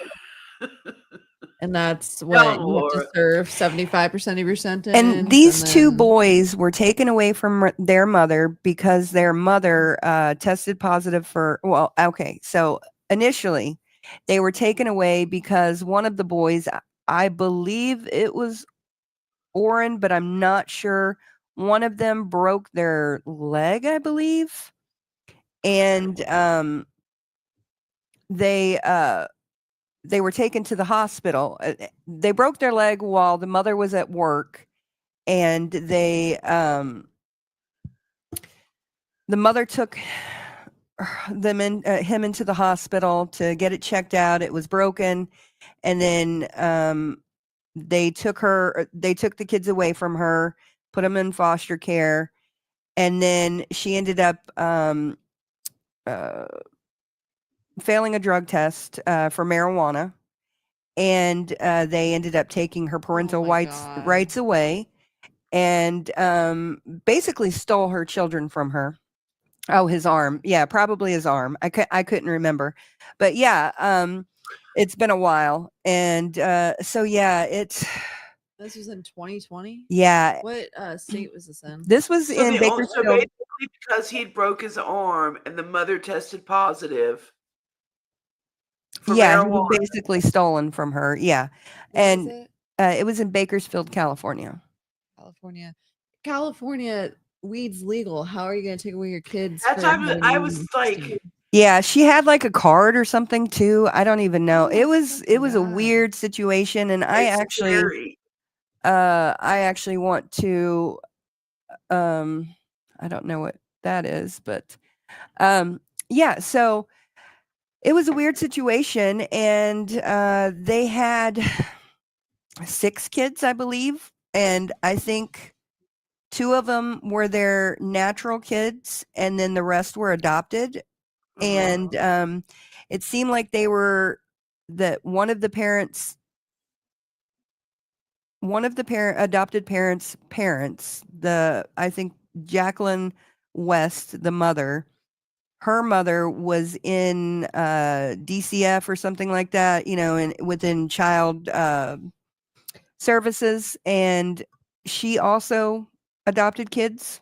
And that's Tell what 'em, you have to Laura. serve 75% of your sentence. And these two then boys were taken away from their mother because their mother tested positive for, well, okay. So initially, they were taken away because one of the boys, I believe it was Oren, but I'm not sure. One of them broke their leg, I believe. And they were taken to the hospital. They broke their leg while the mother was at work, and they the mother took him into the hospital to get it checked out. It was broken, and then they took the kids away from her, put them in foster care, and then she ended up failing a drug test for marijuana, and they ended up taking her parental rights away, and basically stole her children from her. Oh, his arm. Yeah, probably his arm. I couldn't remember. But yeah, it's been a while. And so yeah, this was in 2020? Yeah. What state was this in? This was in Bakersfield. So basically because he broke his arm and the mother tested positive for Yeah, he marijuana. was basically stolen from her. Yeah. Where was it? It was in Bakersfield, California. California, weed's legal. How are you going to take away your kids? That's I was like, yeah, she had like a card or something too. I don't even know. It was a weird situation, and I actually want to I don't know what that is, but yeah, so it was a weird situation, and they had 6 kids, I believe, and I think 2 of them were their natural kids, and then the rest were adopted. And it seemed like they were that one of the adopted parents, I think Jacqueline West, the mother, her mother was in DCF or something like that, within child services, and she also adopted kids.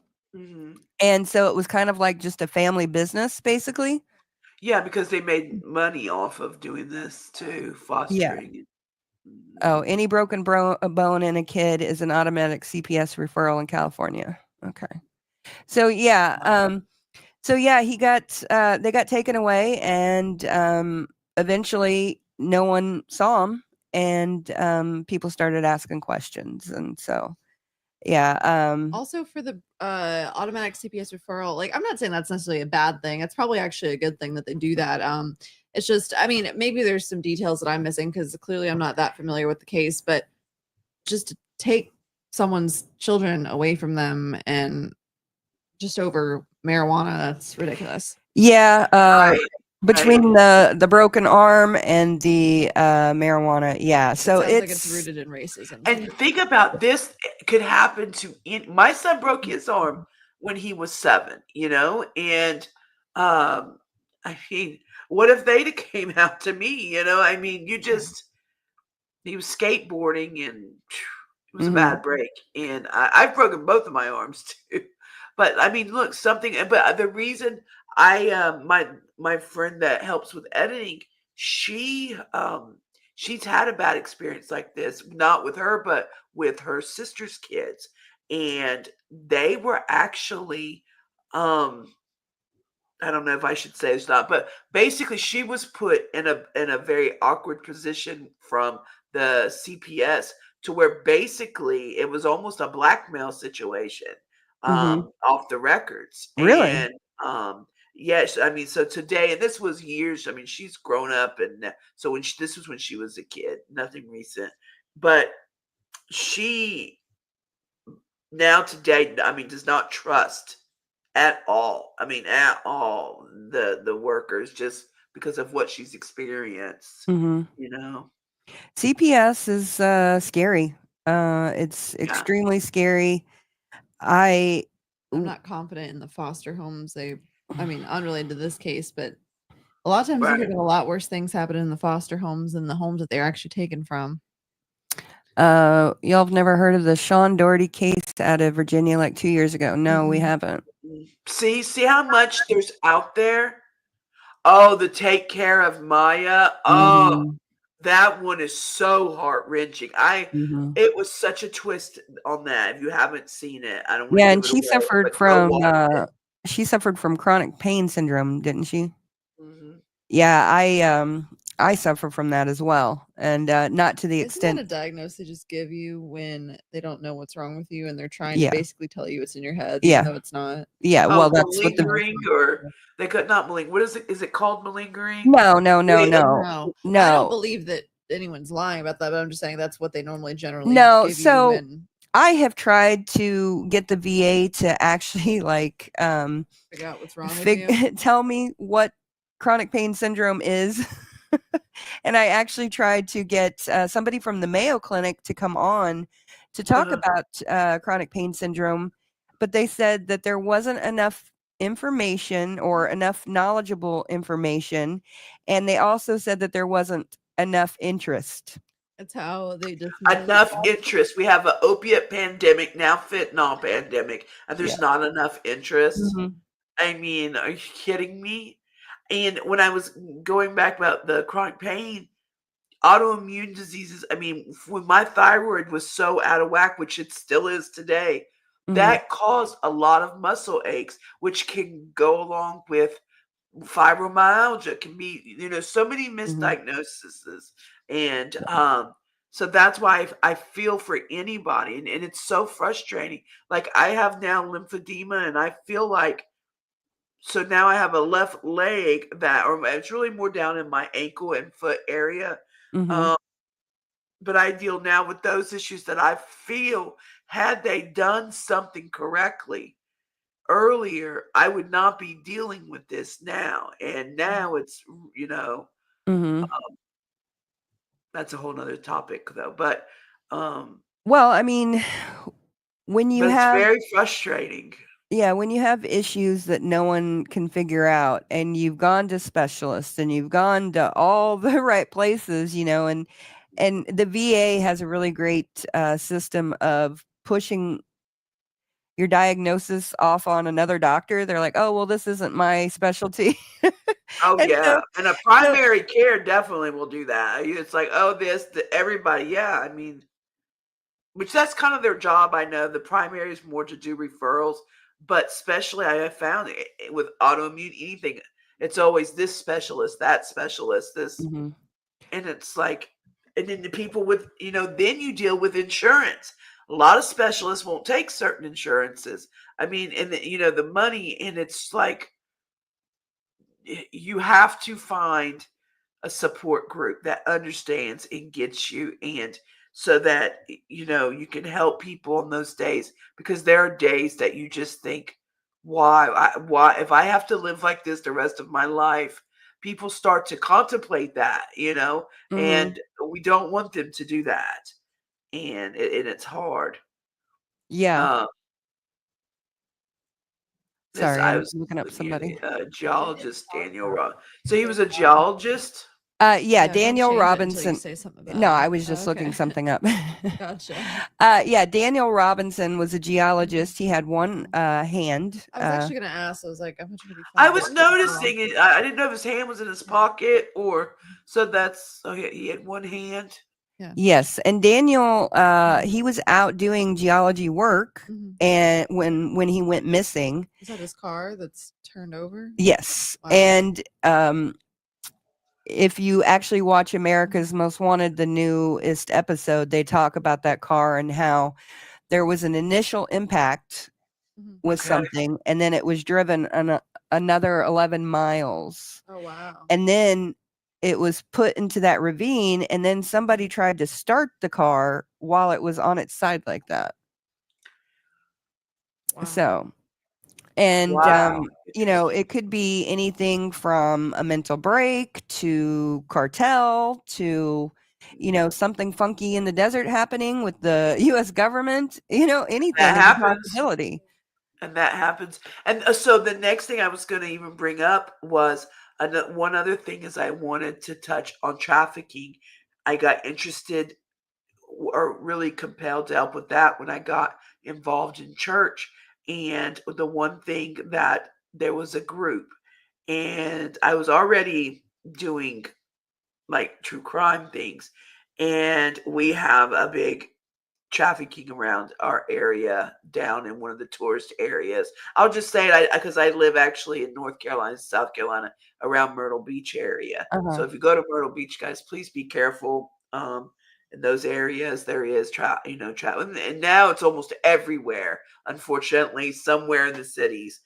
And so it was kind of like just a family business, basically. Yeah, because they made money off of doing this too, fostering. Oh, any broken bone in a kid is an automatic CPS referral in California. Okay. So yeah, he got they got taken away, and eventually no one saw him, and people started asking questions, and so yeah. Also for the automatic CPS referral, like I'm not saying that's necessarily a bad thing. It's probably actually a good thing that they do that. It's just, I mean, maybe there's some details that I'm missing because clearly I'm not that familiar with the case, but just to take someone's children away from them and just over marijuana, that's ridiculous. Yeah. Between the broken arm and the marijuana. Yeah. So it's rooted in racism. And think about this could happen to my son broke his arm when he was 7, and I mean, what if they came out to me, I mean, he was skateboarding and it was a bad break. And I've broken both of my arms too. But I mean, look, but the reason my friend that helps with editing, she's had a bad experience like this, not with her, but with her sister's kids. And they were actually, I don't know if I should say it's not, but basically she was put in a very awkward position from the CPS to where basically it was almost a blackmail situation off the records. Really? And yes, I mean, so today, and this was years, I mean, she's grown up, and so this was when she was a kid, nothing recent, but she now today, I mean, does not trust at all. I mean, at all the workers, just because of what she's experienced. CPS is scary. It's extremely scary. I I'm not confident in the foster homes. I mean, unrelated to this case, but a lot of times you hear about a lot worse things happen in the foster homes than the homes that they're actually taken from. Y'all have never heard of the Sean Doherty case out of Virginia like 2 years ago? No, we haven't. See how much there's out there? Oh, the Take Care of Maya. Oh, that one is so heart-wrenching. It was such a twist on that. If you haven't seen it, I don't want to Yeah, give and it she away, suffered but go watch it. she suffered from chronic pain syndrome, didn't she? Mhm. Yeah, I suffer from that as well, and not to the Isn't extent. that a diagnosis they just give you when they don't know what's wrong with you and they're trying to basically tell you it's in your head, even though it's not? Yeah, well, that's what malingering, or they could not maling. What is it? Is it called malingering? No. I don't believe that anyone's lying about that, but I'm just saying that's what they normally generally give you when. I have tried to get the VA to actually like figure out what's wrong with you. Tell me what chronic pain syndrome is. And I actually tried to get somebody from the Mayo Clinic to come on to talk about chronic pain syndrome, but they said that there wasn't enough information or enough knowledgeable information, and they also said that there wasn't enough interest. That's how they just enough interest. We have an opiate pandemic now, fentanyl pandemic, and there's not enough interest. I mean, are you kidding me? And when I was going back about the chronic pain, autoimmune diseases, I mean, when my thyroid was so out of whack, which it still is today, that caused a lot of muscle aches, which can go along with fibromyalgia, can be, so many misdiagnoses. And so that's why I feel for anybody. And it's so frustrating. Like, I have now lymphedema, and I feel like, so now I have a left leg or it's really more down in my ankle and foot area. But I deal now with those issues that I feel, had they done something correctly earlier, I would not be dealing with this now. And now it's, that's a whole nother topic though. But well, I mean, when you have, it's very frustrating. Yeah, when you have issues that no one can figure out, and you've gone to specialists and you've gone to all the right places, and the VA has a really great system of pushing your diagnosis off on another doctor. They're like, oh, well, this isn't my specialty. Oh, yeah. And a primary care definitely will do that. It's like, oh, everybody. Yeah. I mean, which that's kind of their job. I know the primary is more to do referrals, but especially I have found it with autoimmune, anything, it's always this specialist, that specialist, this. And it's like, and then the people with, then you deal with insurance. A lot of specialists won't take certain insurances. I mean, and the money, and it's like, you have to find a support group that understands and gets you, and so that, you can help people on those days, because there are days that you just think, why, if I have to live like this the rest of my life, people start to contemplate that, and we don't want them to do that. And it's hard. Yeah. Sorry, I I'm was looking up somebody. Geologist Daniel So he was a geologist? Yeah, Daniel Robinson. Say something about No, I was just looking something up. Gotcha. Yeah, Daniel Robinson was a geologist. He had one hand. I was actually going to ask. I was like, I was noticing it. I didn't know if his hand was in his pocket, or so that's. Oh, he had one hand. Yeah. Yes, and Daniel, he was out doing geology work, and when he went missing. Is that his car that's turned over? Yes, wow. And if you actually watch America's Most Wanted, the newest episode, they talk about that car and how there was an initial impact with something, and then it was driven another 11 miles. Oh, wow. And then it was put into that ravine, and then somebody tried to start the car while it was on its side like that. Wow. So, and, it could be anything from a mental break to cartel to, something funky in the desert happening with the U.S. government, anything is a possibility. And that happens. And so the next thing I was going to even bring up was one other thing is I wanted to touch on trafficking. I got interested or really compelled to help with that when I got involved in church. And the one thing that there was a group, and I was already doing like true crime things, and we have a big trafficking around our area down in one of the tourist areas. I'll just say it because I live actually in North Carolina, South Carolina, around Myrtle Beach area. So if you go to Myrtle Beach, guys, please be careful. In those areas, there is and now it's almost everywhere. Unfortunately, somewhere in the cities.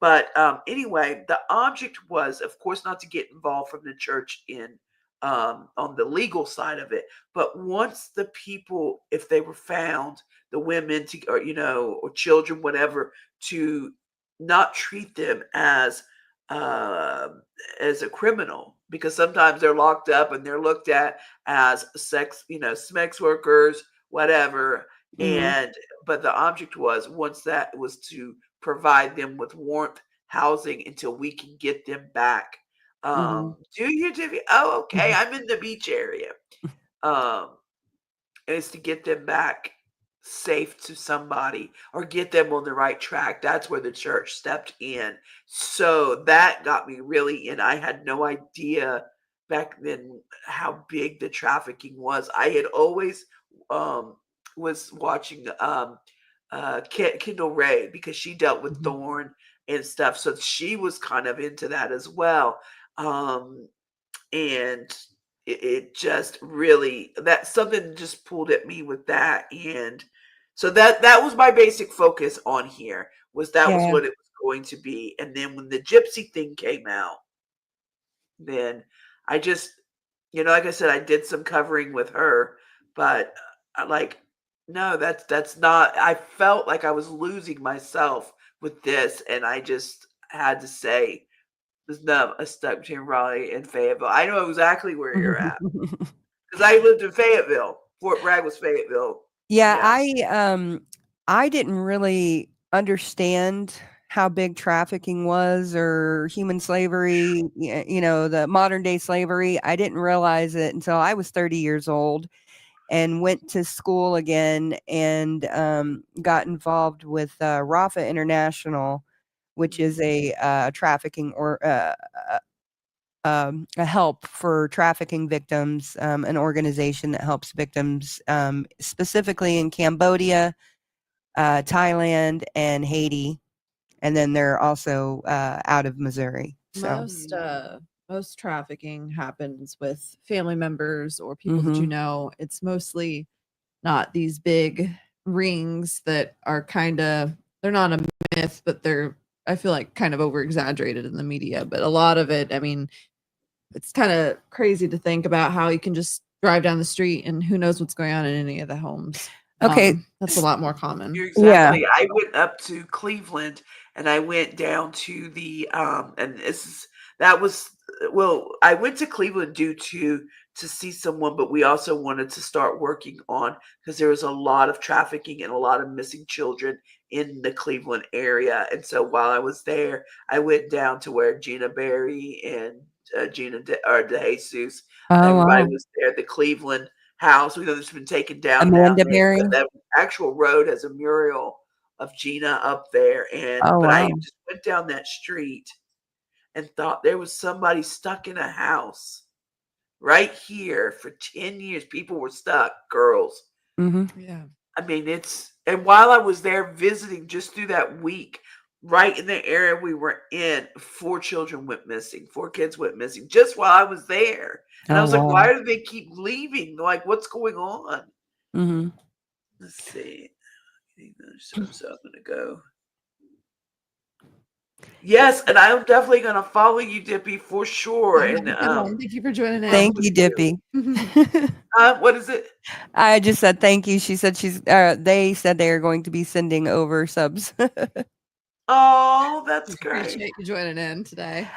But anyway, the object was, of course, not to get involved from the church in on the legal side of it. But once the people, if they were found, the women to, or or children, whatever, to not treat them as a criminal, because sometimes they're locked up and they're looked at as sex workers, whatever. And but the object was, once that was to provide them with warmth, housing until we can get them back. Do you, Divya? Oh, okay. I'm in the beach area. Is to get them back safe to somebody or get them on the right track. That's where the church stepped in. So that got me really in. I had no idea back then how big the trafficking was. I had always was watching Kendall Ray, because she dealt with Thorn and stuff. So she was kind of into that as well. And it just really, that something just pulled at me with that. And so that was my basic focus on here, was that was what it was going to be. And then when the gypsy thing came out, then I just, like I said, I did some covering with her, but no, that's not, I felt like I was losing myself with this. And I just had to say, there's not a stuck between Raleigh and Fayetteville. I know exactly where you're at, because I lived in Fayetteville. Fort Bragg was Fayetteville. Yeah. I didn't really understand how big trafficking was, or human slavery, the modern day slavery. I didn't realize it until I was 30 years old and went to school again and got involved with Rafa International, which is a trafficking or a help for trafficking victims, an organization that helps victims specifically in Cambodia, Thailand, and Haiti. And then they're also out of Missouri. So most trafficking happens with family members or people that you know. It's mostly not these big rings that are they're not a myth, but they're, I feel like, kind of over exaggerated in the media. But a lot of it, I mean, it's kind of crazy to think about how you can just drive down the street and who knows what's going on in any of the homes. Okay. That's a lot more common. Exactly. Yeah. I went up to Cleveland and I went down to the and I went to Cleveland due to see someone, but we also wanted to start working on, because there was a lot of trafficking and a lot of missing children in the Cleveland area. And so while I was there, I went down to where Gina Berry and Gina DeJesus, everybody was there at the Cleveland house. We know it's been taken down. Amanda Berry. That actual road has a mural of Gina up there. And I just went down that street and thought there was somebody stuck in a house right here for 10 years. People were stuck, girls. Yeah. I mean, and while I was there visiting just through that week, right in the area we were in, 4 children went missing. 4 kids went missing just while I was there. And I was like, why do they keep leaving? Like, what's going on? Let's see. So I'm going to go. Yes, and I'm definitely going to follow you, Dippy, for sure. And thank you for joining in. Thank you, Dippy. What is it? I just said thank you. She said they said they are going to be sending over subs. Oh, that's great. Appreciate you joining in today.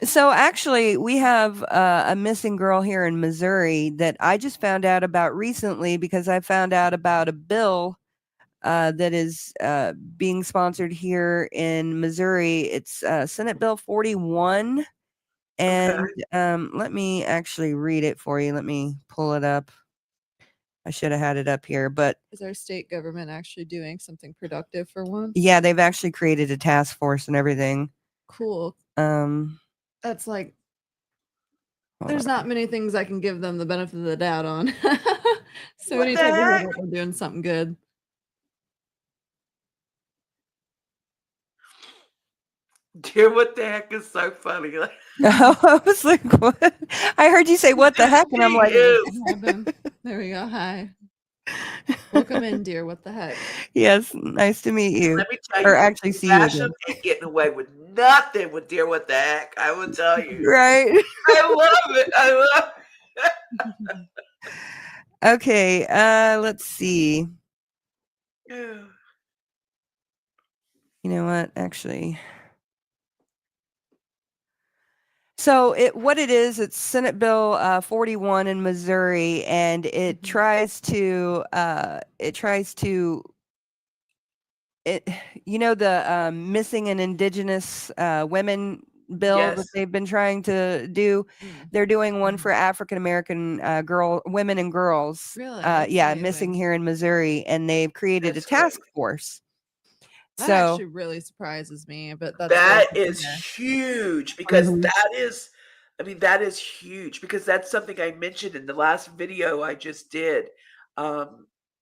So actually, we have a missing girl here in Missouri that I just found out about recently, because I found out about a bill that is being sponsored here in Missouri. It's Senate Bill 41. And let me actually read it for you. Let me pull it up. I should have had it up here, but is our state government actually doing something productive for once? Yeah, they've actually created a task force and everything. Cool. That's like, there's not many things I can give them the benefit of the doubt on. So anytime I hear that we're doing something good. Dear, what the heck is so funny? I was like, what? I heard you say, what the heck? And I'm like, there we go. Hi. Welcome in, dear. What the heck? Yes. Nice to meet you. Let me tell you, or actually see you again. Ain't getting away with nothing with dear, what the heck? I will tell you. Right. I love it. I love it. Okay. Let's see. Yeah. You know what? Actually. So what it is, it's Senate Bill 41 in Missouri, and it tries to the missing and indigenous women bill that they've been trying to do. They're doing one for African American women and girls. Really? Missing here in Missouri, and they've created a task force. That actually really surprises me, but that is huge because that is huge because that's something I mentioned in the last video I just did.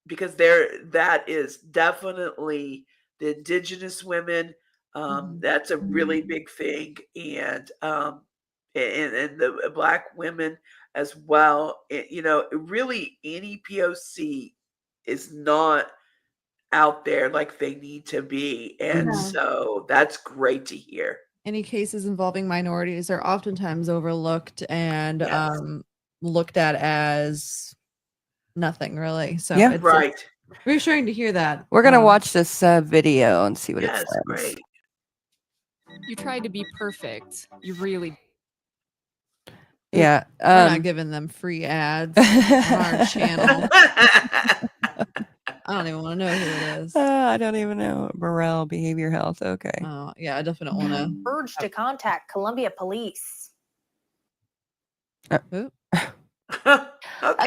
Because that is definitely the indigenous women. That's a really big thing, and the Black women as well. Really any POC is not out there like they need to be, and so that's great to hear. Any cases involving minorities are oftentimes overlooked and looked at as nothing really. So it's reassuring to hear that. We're gonna watch this video and see what it says. Great. You tried to be perfect. You really. Yeah, we're not giving them free ads on our channel. I don't even want to know who it is. I don't even know. Morale, behavior health. Okay. Oh, yeah, I definitely want to. Urged to contact Columbia police. A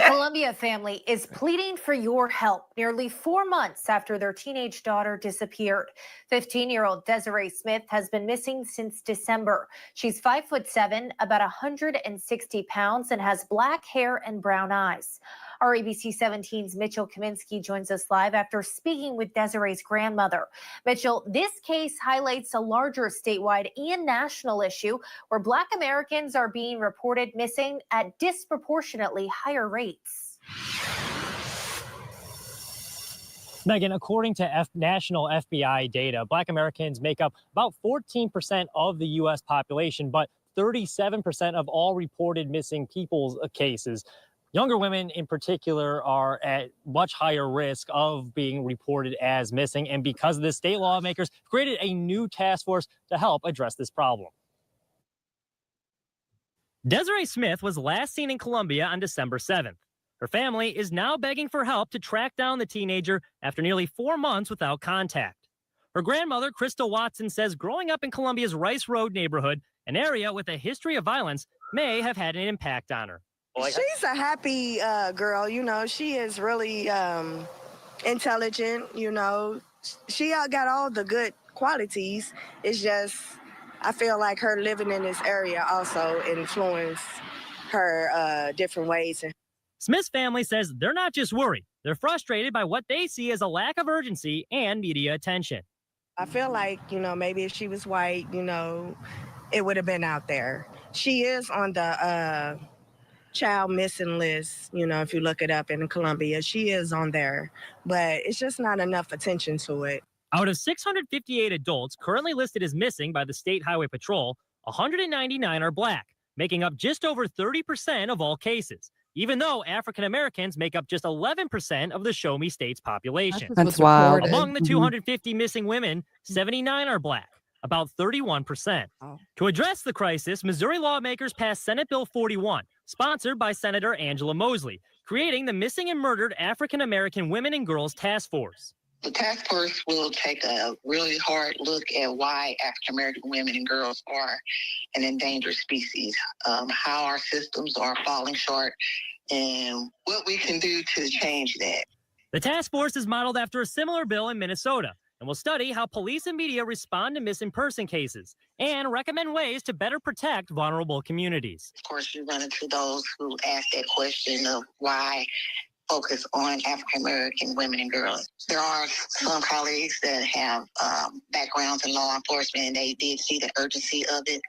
Columbia family is pleading for your help nearly 4 months after their teenage daughter disappeared. 15-year-old Desiree Smith has been missing since December. She's 5'7", about 160 pounds, and has black hair and brown eyes. Our ABC 17's Mitchell Kaminsky joins us live after speaking with Desiree's grandmother. Mitchell, this case highlights a larger statewide and national issue where Black Americans are being reported missing at disproportionately higher rates. Megan, according to national FBI data, Black Americans make up about 14% of the U.S. population, but 37% of all reported missing people's cases. Younger women in particular are at much higher risk of being reported as missing. And because of this, state lawmakers created a new task force to help address this problem. Desiree Smith was last seen in Columbia on December 7th. Her family is now begging for help to track down the teenager after nearly 4 months without contact. Her grandmother, Crystal Watson, says growing up in Columbia's Rice Road neighborhood, an area with a history of violence, may have had an impact on her. She's a happy girl, she is really intelligent, she got all the good qualities. It's just, I feel like her living in this area also influenced her different ways. Smith's family says they're not just worried, they're frustrated by what they see as a lack of urgency and media attention. I feel like, maybe if she was white, it would have been out there. She is on the child missing list, if you look it up in Columbia, she is on there, but it's just not enough attention to it. Out of 658 adults currently listed as missing by the State Highway Patrol, 199 are Black, making up just over 30% of all cases, even though African Americans make up just 11% of the Show Me State's population. That's wild. Among the 250 missing women, 79 are Black, about 31%. To address the crisis, Missouri lawmakers passed Senate Bill 41, sponsored by Senator Angela Mosley, creating the Missing and Murdered African American Women and Girls Task Force. The task force will take a really hard look at why African American women and girls are an endangered species, how our systems are falling short, and what we can do to change that. The task force is modeled after a similar bill in Minnesota and will study how police and media respond to missing person cases and recommend ways to better protect vulnerable communities. Of course, you run into those who ask that question of why focus on African American women and girls. There are some colleagues that have backgrounds in law enforcement, and they did see the urgency of it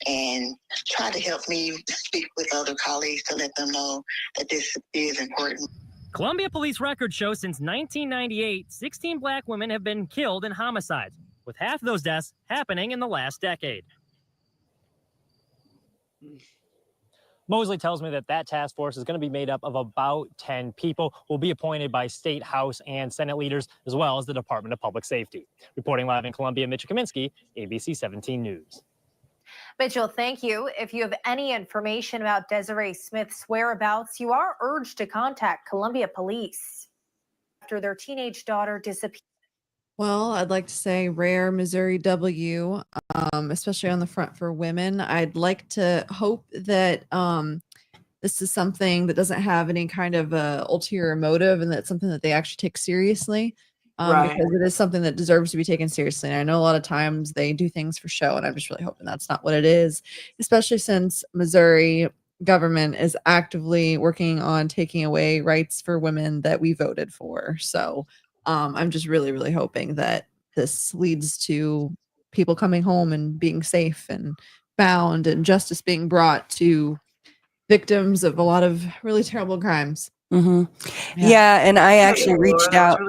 and try to help me speak with other colleagues to let them know that this is important. Columbia police records show since 1998, 16 black women have been killed in homicides, with half of those deaths happening in the last decade. Mosley tells me that task force is going to be made up of about 10 people who will be appointed by state, House, and Senate leaders, as well as the Department of Public Safety. Reporting live in Columbia, Mitchell Kaminsky, ABC 17 News. Mitchell, thank you. If you have any information about Desiree Smith's whereabouts, you are urged to contact Columbia Police after their teenage daughter disappeared. Well, I'd like to say rare Missouri W, especially on the front for women. I'd like to hope that this is something that doesn't have any kind of ulterior motive, and that's something that they actually take seriously. Because it is something that deserves to be taken seriously. And I know a lot of times they do things for show, and I'm just really hoping that's not what it is, especially since Missouri government is actively working on taking away rights for women that we voted for. So I'm just really, really hoping that this leads to people coming home and being safe and found and justice being brought to victims of a lot of really terrible crimes. Yeah, and I actually reached out.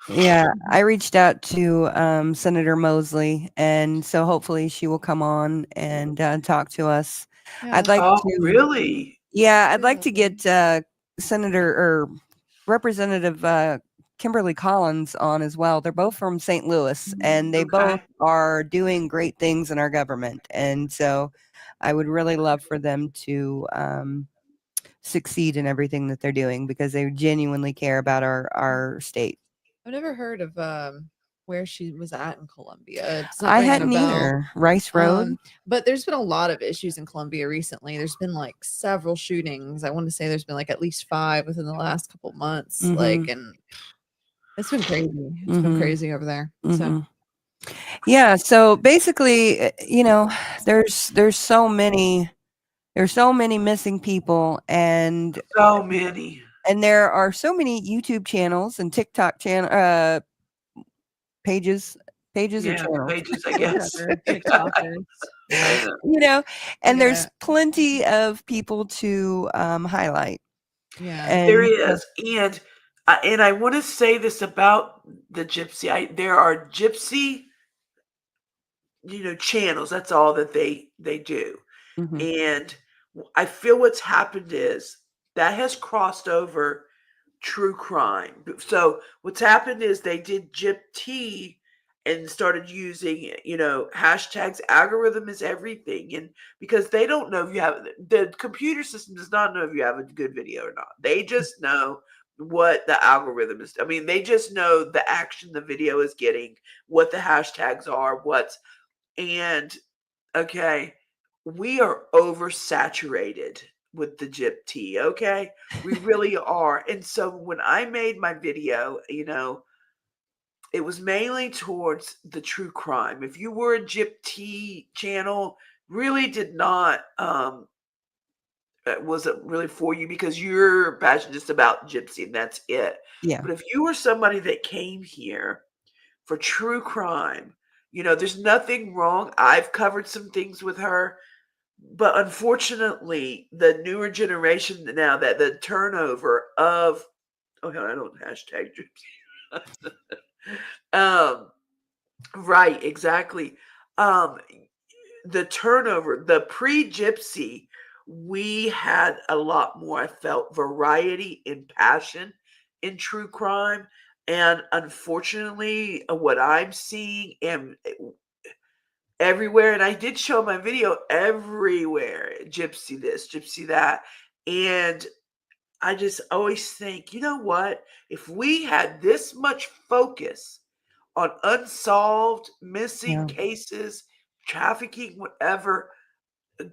Yeah, I reached out to Senator Mosley, and so hopefully she will come on and talk to us. I'd like to really. Yeah, I'd like to get Senator or Representative Kimberly Collins on as well. They're both from St. Louis, and they both are doing great things in our government, and so I would really love for them to succeed in everything that they're doing because they genuinely care about our state. I've never heard of where she was at in Columbia. I hadn't either. Rice Road. But there's been a lot of issues in Columbia recently. There's been like several shootings. I want to say there's been like at least 5 within the last couple months. Like, and it's been crazy. It's been crazy over there. So yeah. So basically, you know, there's so many missing people, and so many. And there are so many YouTube channels and TikTok channel pages or channels. Pages, I guess. You know, and there's plenty of people to highlight. Yeah, and there is, and I want to say this about the gypsy. There are gypsy, channels. That's all that they do, and I feel what's happened is that has crossed over true crime. So what's happened is they did gypty and started using, hashtags. Algorithm is everything. And because they don't know if you have, the computer system does not know if you have a good video or not. They just know what the algorithm is. I mean, they just know the action the video is getting, what the hashtags are, we are oversaturated with the gypty, okay? We really are. And so when I made my video, it was mainly towards the true crime. If you were a gypty channel, really did not wasn't really for you because you're passionate just about gypsy and that's it. Yeah. But if you were somebody that came here for true crime, there's nothing wrong. I've covered some things with her. But unfortunately, the newer generation now, that the turnover of I don't hashtag gypsy. Right, exactly. The turnover, the pre-gypsy, we had a lot more, I felt, variety and passion in true crime. And unfortunately, what I'm seeing everywhere, and I did show my video everywhere, gypsy this, gypsy that, and I just always think, you know what? If we had this much focus on unsolved missing cases, trafficking, whatever,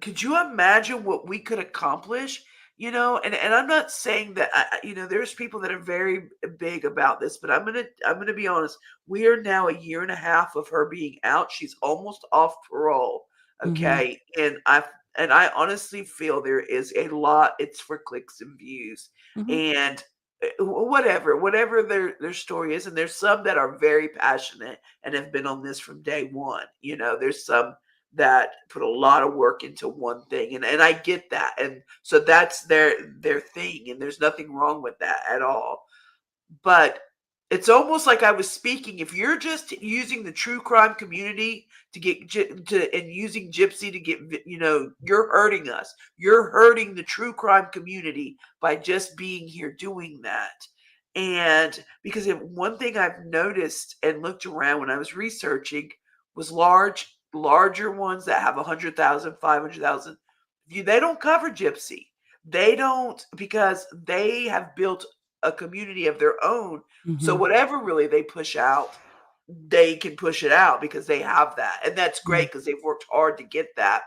could you imagine what we could accomplish? And I'm not saying that there's people that are very big about this, but I'm gonna be honest. We are now a year and a half of her being out. She's almost off parole. Okay. And I honestly feel there is a lot, it's for clicks and views. And whatever their story is. And there's some that are very passionate and have been on this from day one. There's some that put a lot of work into one thing, and I get that, and so that's their thing, and there's nothing wrong with that at all. But it's almost like I was speaking, if you're just using the true crime community to get and using Gypsy to get, you're hurting us. You're hurting the true crime community by just being here doing that. And because one thing I've noticed and looked around when I was researching was larger ones that have 100,000, 500,000. They don't cover Gypsy. They don't, because they have built a community of their own. So whatever really they push out, they can push it out because they have that. And that's great because they've worked hard to get that.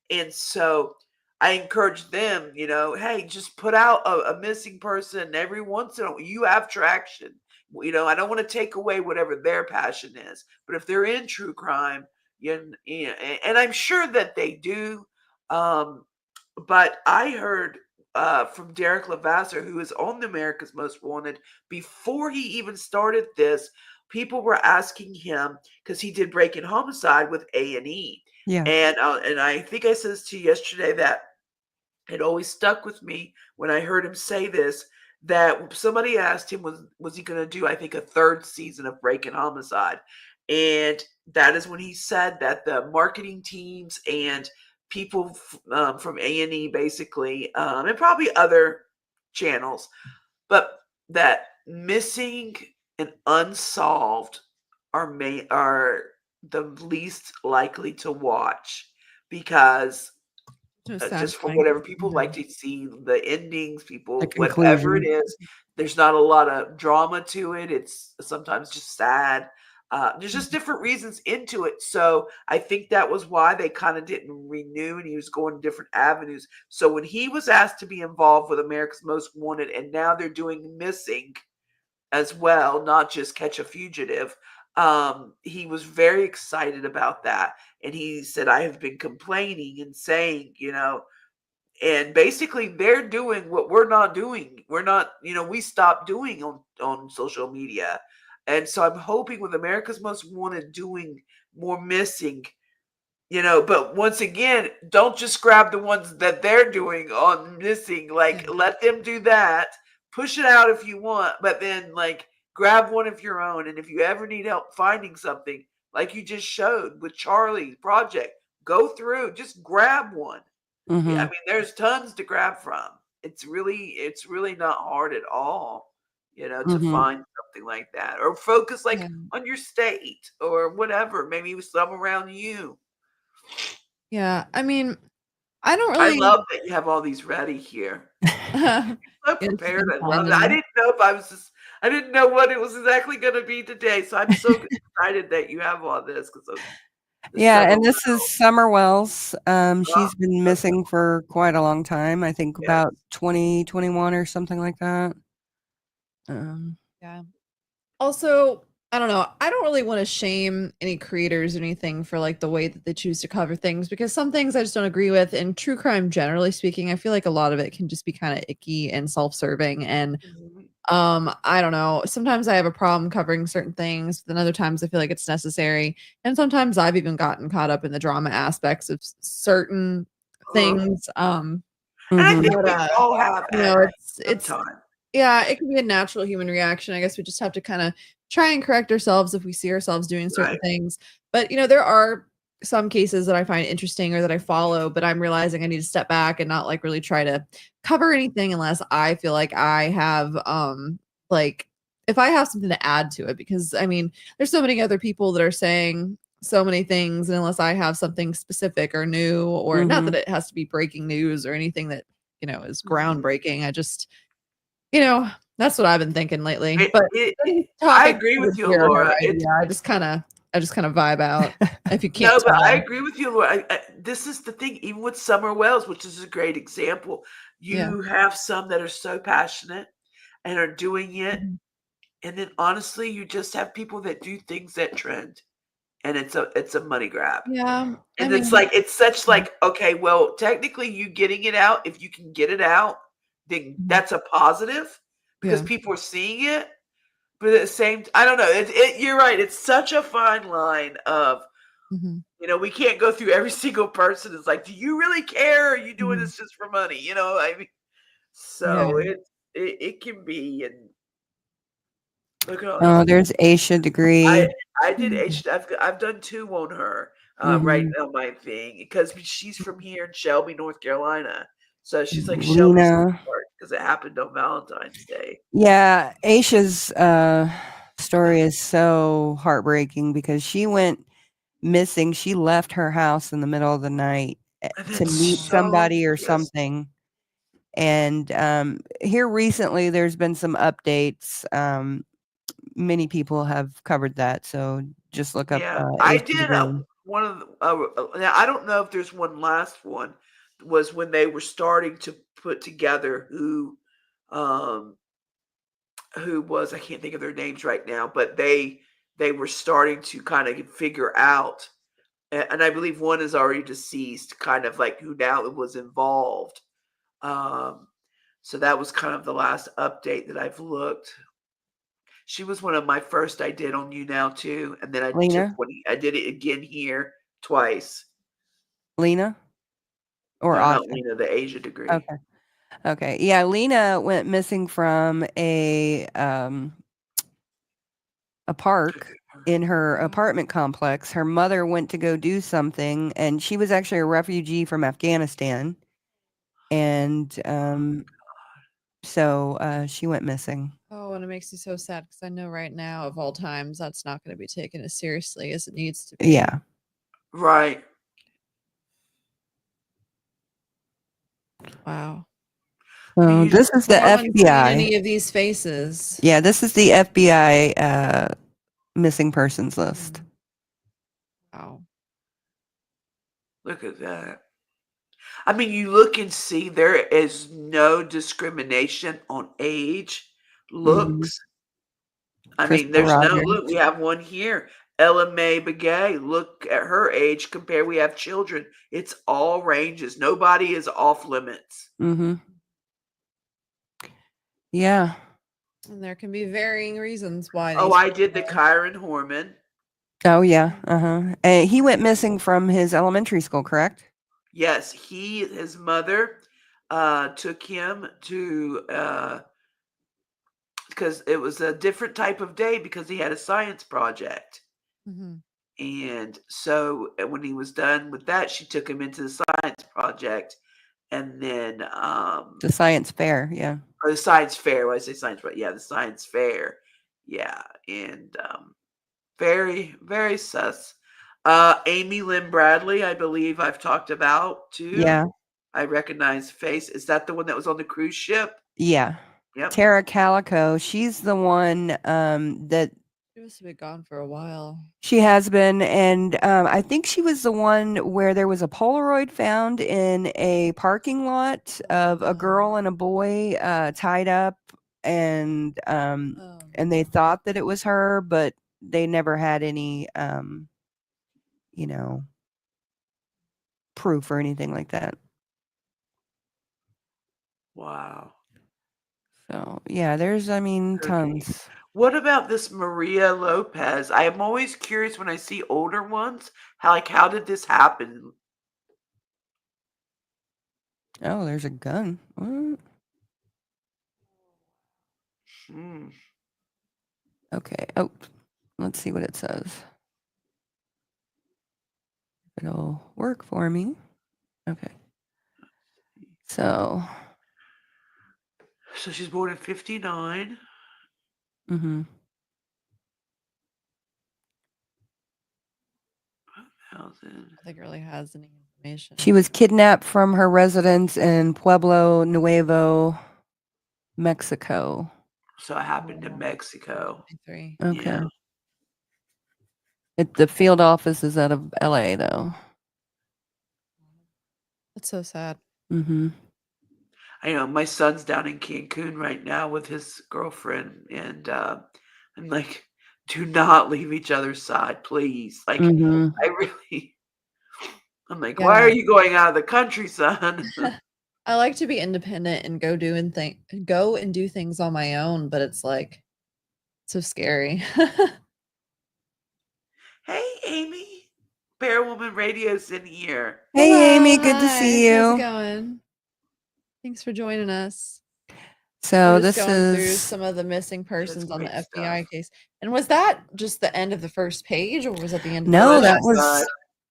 And so I encourage them, hey, just put out a missing person every once in a while. You have traction. I don't want to take away whatever their passion is, but if they're in true crime, and I'm sure that they do. But I heard from Derek Levasseur, who is on the America's Most Wanted, before he even started this, people were asking him, because he did Breaking Homicide with A&E. Yeah. And I think I said this to you yesterday, that it always stuck with me when I heard him say this, that somebody asked him, was he going to do, I think, a third season of Breaking Homicide? And that is when he said that the marketing teams and people from A&E, basically, and probably other channels, but that missing and unsolved are the least likely to watch, because just for whatever people like to see the endings, people, whatever it is, there's not a lot of drama to it. It's sometimes just sad. There's just different reasons into it. So I think that was why they kind of didn't renew, and he was going different avenues. So when he was asked to be involved with America's Most Wanted, and now they're doing Missing as well, not just Catch a Fugitive, he was very excited about that. And he said, I have been complaining and saying, and basically they're doing what we're not doing. We're not, we stopped doing on social media. And so I'm hoping with America's Most Wanted doing more Missing, but once again, don't just grab the ones that they're doing on Missing. Like, let them do that. Push it out if you want, but then grab one of your own. And if you ever need help finding something, like you just showed with Charlie's project, go through, just grab one. Yeah, I mean, there's tons to grab from. It's really not hard at all, to find something like that, or focus on your state or whatever, maybe some around you. Yeah, I mean, I don't really. I love that you have all these ready here. So prepared. I love it. I didn't know I didn't know what it was exactly going to be today. So I'm so excited that you have all this. Yeah, and this is Summer Wells. She's been missing for quite a long time. I think about 2021 or something like that. Yeah. Also, I don't know. I don't really want to shame any creators or anything for the way that they choose to cover things, because some things I just don't agree with. And true crime, generally speaking, I feel like a lot of it can just be kind of icky and self-serving. And I don't know. Sometimes I have a problem covering certain things, but then other times I feel like it's necessary. And sometimes I've even gotten caught up in the drama aspects of certain things. And I think we all have. It's yeah, it can be a natural human reaction. I guess we just have to kind of try and correct ourselves if we see ourselves doing certain things. But there are some cases that I find interesting or that I follow, but I'm realizing I need to step back and not really try to cover anything unless I feel like I have if I have something to add to it, because I mean, there's so many other people that are saying so many things, and unless I have something specific or new, or not that it has to be breaking news or anything that is groundbreaking, I just You know, that's what I've been thinking lately. I agree with you, Laura. I just kind of vibe out. If you can't No, but I tell. agree with you, Laura. This is the thing. Even with Summer Wells, which is a great example, you have some that are so passionate and are doing it, and then honestly, you just have people that do things that trend, and it's a money grab. Yeah, and it's such like, okay, well, technically, you getting it out, if you can get it out, then that's a positive because people are seeing it. But at the same, I don't know. You're right. It's such a fine line of, we can't go through every single person. It's like, do you really care? Or are you doing this just for money? I mean, so it can be. And look at all Oh, these people. there's Aisha Degree. I did Aisha. I've done 2 on her right now, my thing, because she's from here in Shelby, North Carolina. So she's like Shelby's Lena. because it happened on Valentine's Day. Yeah, Aisha's story is so heartbreaking because she went missing. She left her house in the middle of the night to meet somebody or something. And here recently, there's been some updates. Many people have covered that, so just look up. I did one of the. Now I don't know if there's one last one. Was when they were starting to put together who was, I can't think of their names right now, but they were starting to kind of figure out, and I believe one is already deceased, kind of like who now was involved. So that was kind of the last update that I've looked. She was one of my first I did on You Now too, and then I did it again here twice. Lena? Or no, not Lena, the Asia Degree. Okay. Yeah, Lena went missing from a park in her apartment complex. Her mother went to go do something, and she was actually a refugee from Afghanistan. And so she went missing. Oh, and it makes me so sad because I know right now, of all times, that's not going to be taken as seriously as it needs to be. Yeah. Right. Wow. So this is the FBI. Any of these faces? Yeah, this is the FBI missing persons list. Wow. Look at that. I mean, you look and see there is no discrimination on age, looks. I mean, there's no look. We have one here, Ella Mae Begay. Look at her age. Compare. We have children. It's all ranges. Nobody is off limits. Yeah. And there can be varying reasons why. Oh, I did the Kyron Horman. Oh yeah. He went missing from his elementary school, correct? Yes, his mother took him to because it was a different type of day because he had a science project. And so when he was done with that, she took him into the science project, and then the science fair, yeah. Or the science fair. When I say science, but yeah, the science fair. Yeah, and very, very sus. Amy Lynn Bradley, I believe I've talked about too. Yeah. I recognize face. Is that the one that was on the cruise ship? Yeah. Yep. Tara Calico. She's the one that she must have been gone for a while. She has been, and I think she was the one where there was a Polaroid found in a parking lot of a girl and a boy tied up, and they thought that it was her, but they never had any proof or anything like that. Wow. So yeah, there's tons. What about this Maria Lopez? I am always curious when I see older ones, how did this happen? Oh, there's a gun. What? Okay. Oh, let's see what it says. It'll work for me. Okay. So she's born in 59. Mm-hmm. I think it really has any information. She was kidnapped from her residence in Pueblo Nuevo, Mexico. So it happened in Mexico. Okay. Yeah. The field office is out of LA, though. That's so sad. Mm-hmm. I know my son's down in Cancun right now with his girlfriend, and I'm like, do not leave each other's side, please. Like, Mhm. I'm like, Yeah. why are you going out of the country, son? I like to be independent and go and do things on my own, but it's like so scary. Hey, Amy, Bearwoman Radio's in here. Hey, Amy, good to Hi, see how's it you. going? Thanks for joining us. So We're just this going through is some of the missing persons on the great FBI case. And was that just the end of the first page, or was that the end of no, the that was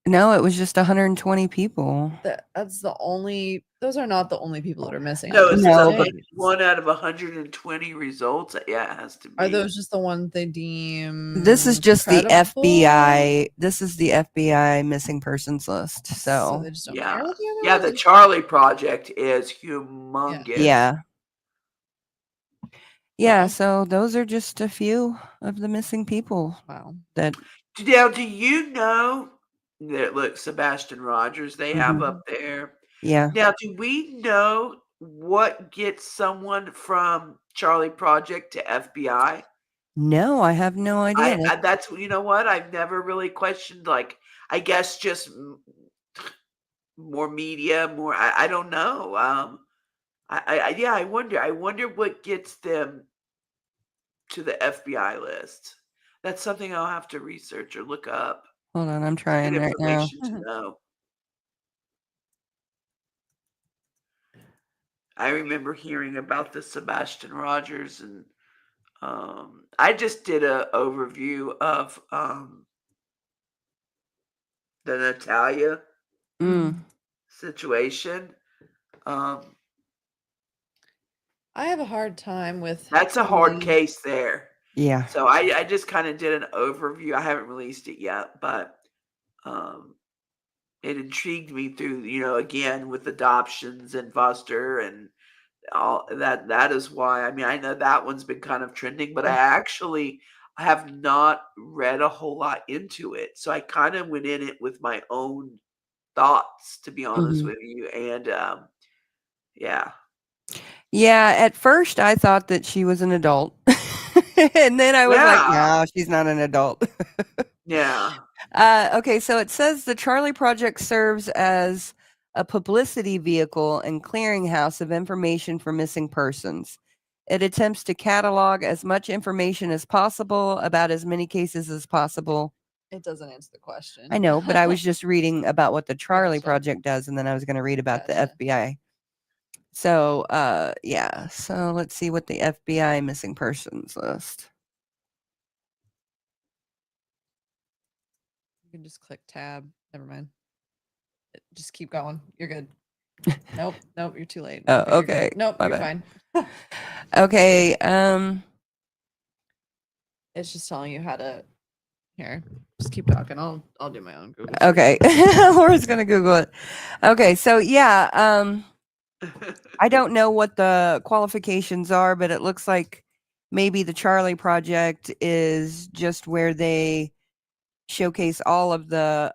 no, it was just 120 people. That's the only. Those are not the only people that are missing. No, on it's the No, first but page. 1 out of 120 results. Yeah, it has to be. Are those just the ones they deem? this is just credible? the FBI. This is the FBI missing persons list. So they just don't Yeah, care what the other yeah. ones The are? Charlie Project is humongous. yeah. So those are just a few of the missing people. Wow. That Now, do you know that? Look, Sebastian Rogers, they have up there. Yeah. Now, do we know what gets someone from Charlie Project to FBI? No, I have no idea. That's you know what I've never really questioned. Like, I guess just more media, more. I don't know. I wonder. I wonder what gets them to the FBI list. That's something I'll have to research or look up. Hold on, I'm Good trying right now. information to know. I remember hearing about the Sebastian Rogers, and I just did an overview of the Natalia situation. I have a hard time with. That's a hard case there. Yeah. So I just kind of did an overview. I haven't released it yet, but it intrigued me through, again, with adoptions and foster and all that. That is why, I mean, I know that one's been kind of trending, but I have not read a whole lot into it. So I kind of went in it with my own thoughts, to be honest with you. And yeah. Yeah, at first I thought that she was an adult. And then I was like, no, she's not an adult. Yeah. Okay, so it says the Charlie Project serves as a publicity vehicle and clearinghouse of information for missing persons. It attempts to catalog as much information as possible about as many cases as possible. It doesn't answer the question. I know, but I was just reading about what the Charlie Project does, and then I was going to read about the FBI. So, yeah. So let's see what the FBI missing persons list. You can just click tab. Never mind. Just keep going. You're good. Nope. You're too late. Oh, You're okay. good. Nope, My you're bad. fine. Okay. It's just telling you how to. Here, just keep talking. I'll do my own Google. Okay. Laura's gonna Google it. Okay, so yeah, I don't know what the qualifications are, but it looks like maybe the Charlie Project is just where they showcase all of the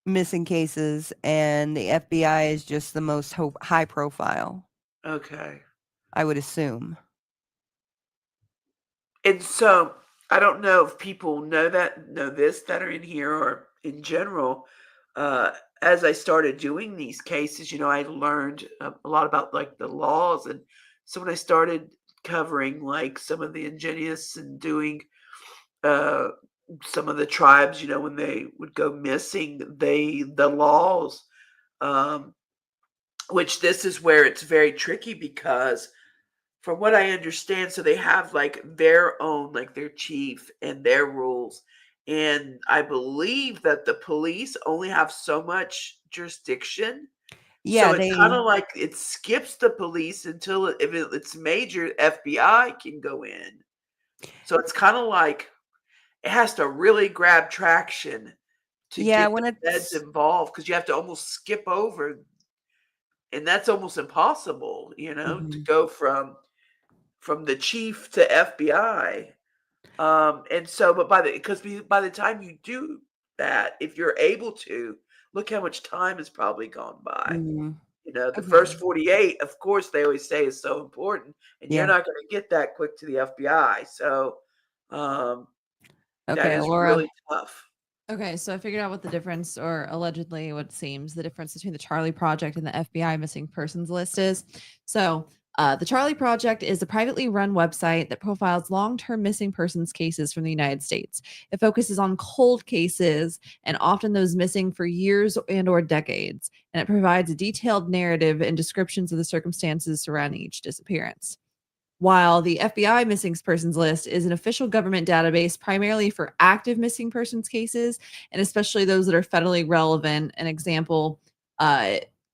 missing cases, and the FBI is just the most high profile. Okay. I would assume. And so I don't know if people know this that are in here or in general. As I started doing these cases, I learned a lot about like the laws, and so when I started covering like some of the indigenous and doing some of the tribes, when they would go missing, the laws, which this is where it's very tricky because from what I understand, so they have like their own, like their chief and their rules. And I believe that the police only have so much jurisdiction. Yeah, so it's kind of like it skips the police until if it's major, FBI can go in. So it's kind of like it has to really grab traction to get when the feds involved, because you have to almost skip over and that's almost impossible, to go from the chief to FBI. And so, but by the time you do that, if you're able to, look how much time has probably gone by. The first 48, of course, they always say is so important, and you're not going to get that quick to the FBI. So, that is Laura. really tough. Okay, so I figured out what the difference, or allegedly what seems the difference between the Charlie Project and the FBI missing persons list is. So, the Charlie Project is a privately run website that profiles long-term missing persons cases from the United States. It focuses on cold cases and often those missing for years and/or decades, and it provides a detailed narrative and descriptions of the circumstances surrounding each disappearance. While the FBI missing persons list is an official government database primarily for active missing persons cases, and especially those that are federally relevant, an example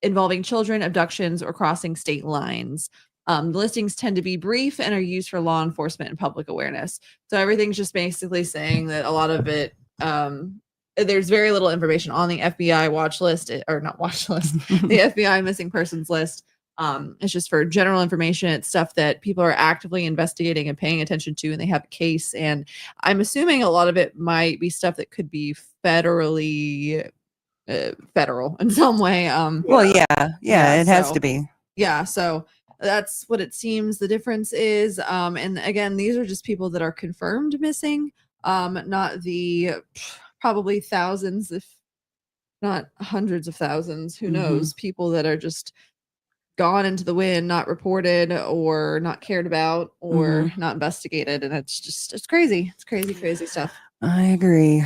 involving children, abductions, or crossing state lines. The listings tend to be brief and are used for law enforcement and public awareness. So everything's just basically saying that a lot of it, there's very little information on the FBI watch list, or not watch list, the FBI missing persons list. It's just for general information. It's stuff that people are actively investigating and paying attention to, and they have a case. And I'm assuming a lot of it might be stuff that could be federally federal in some way. It has to be. Yeah, so that's what it seems the difference is. And again, these are just people that are confirmed missing, not the probably thousands, if not hundreds of thousands, who knows, people that are just gone into the wind, not reported or not cared about or not investigated. And it's crazy. It's crazy stuff. I agree.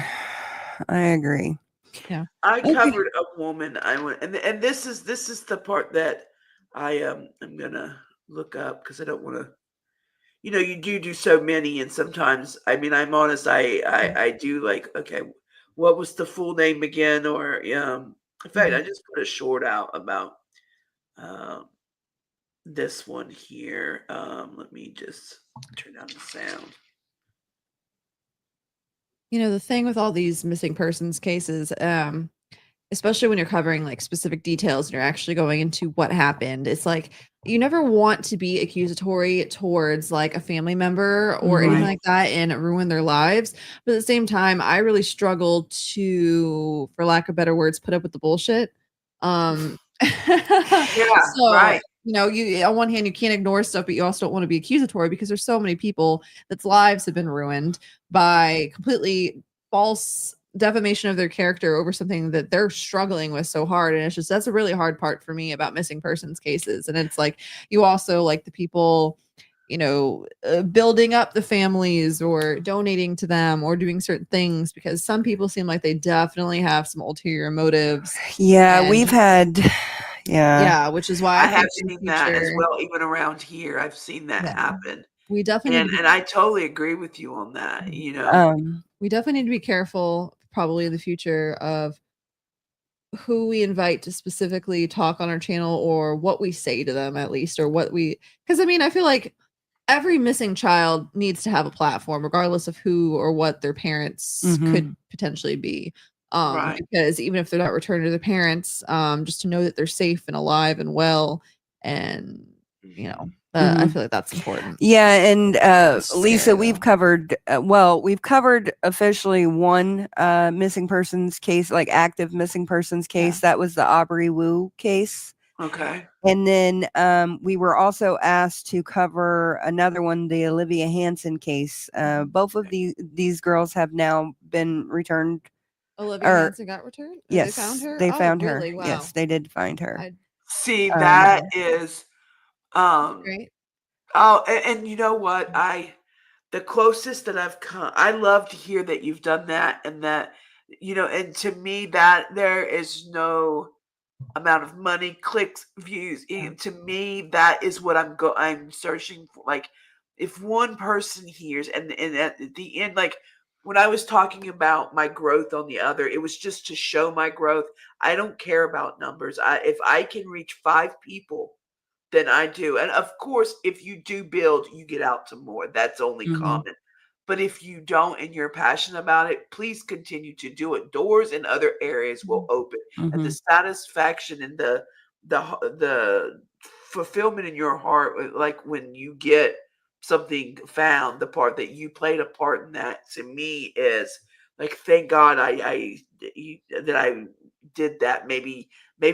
Yeah. I covered a woman. I went, and this is the part that I am gonna look up, because I don't want to. You do so many, and sometimes, I mean, I'm honest. I do like, okay, what was the full name again? Or in fact, I just put a short out about this one here. Let me just turn down the sound. The thing with all these missing persons cases, especially when you're covering like specific details and you're actually going into what happened, it's like you never want to be accusatory towards like a family member or anything like that and ruin their lives. But at the same time, I really struggle to, for lack of better words, put up with the bullshit. Yeah, so, right. You on one hand, you can't ignore stuff, but you also don't want to be accusatory, because there's so many people that's lives have been ruined by completely false defamation of their character over something that they're struggling with so hard. And that's a really hard part for me about missing persons cases. And it's like, you also like the people, building up the families or donating to them or doing certain things, because some people seem like they definitely have some ulterior motives. Yeah, we've had, which is why I have seen that as well. Even around here, I've seen that happen. We definitely and I totally agree with you on that. We definitely need to be careful, probably in the future, of who we invite to specifically talk on our channel, or what we say to them, at least, or because I feel like every missing child needs to have a platform, regardless of who or what their parents could potentially be. Because even if they're not returned to their parents, just to know that they're safe and alive and well, and I feel like that's important. Yeah, and Lisa, we've covered officially one missing persons case, like active missing persons case. That was the Aubrey Wu case. Okay. And then we were also asked to cover another one, the Olivia Hansen case. Both of these girls have now been returned. Olivia Hansen got returned? Yes, they found her. They found really? her. Wow. Yes, they did find her. See, that is great. Oh, and you know what? The closest that I've come, I love to hear that you've done that, and that, and to me, that there is no amount of money, clicks, views. To me, that is what I'm searching for. Like, if one person hears, and at the end, like when I was talking about my growth on the other, it was just to show my growth. I don't care about numbers. If I can reach 5 people, then I do. And of course, if you do build, you get out to more. That's only common. But if you don't and you're passionate about it, please continue to do it. Doors in other areas will open. And the satisfaction and the the fulfillment in your heart, like when you get something found, the part that you played a part in that, to me is like, thank God that I did that. Maybe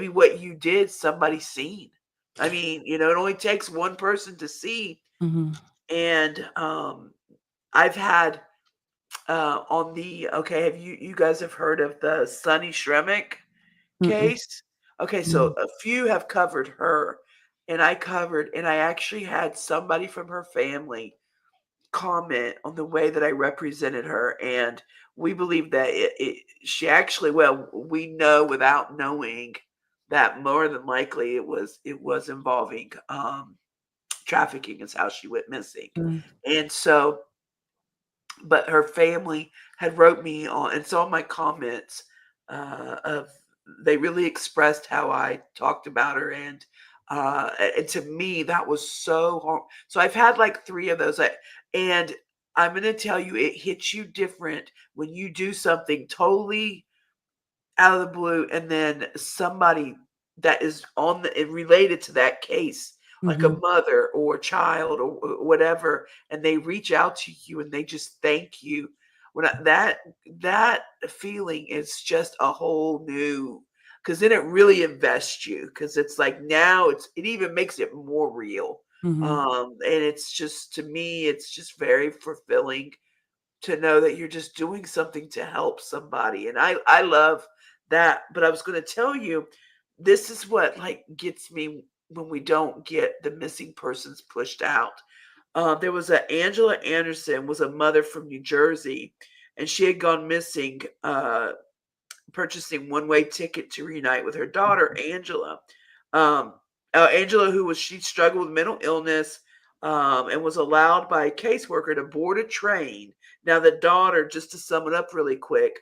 what you did, somebody's seen. I mean, it only takes one person to see. And I've had on the have you guys have heard of the Sonny Shremick case? Okay, so a few have covered her, and I actually had somebody from her family comment on the way that I represented her, and we believe that she actually, well, we know without knowing that more than likely it was involving trafficking is how she went missing. And so, but her family had wrote me on, and so my comments of they really expressed how I talked about her, and to me that was so hard. So I've had like 3 of those, and I'm going to tell you, it hits you different when you do something totally out of the blue, and then somebody that is related to that case, like a mother or a child or whatever, and they reach out to you and they just thank you. That feeling is just a whole new, because then it really invests you, because it's like now it even makes it more real. And it's just, to me, it's just very fulfilling to know that you're just doing something to help somebody. And I love that. But I was going to tell you, this is what like gets me when we don't get the missing persons pushed out. There was Angela Anderson, was a mother from New Jersey, and she had gone missing, purchasing one-way ticket to reunite with her daughter, Angela. Angela, she struggled with mental illness, and was allowed by a caseworker to board a train. Now, the daughter, just to sum it up really quick,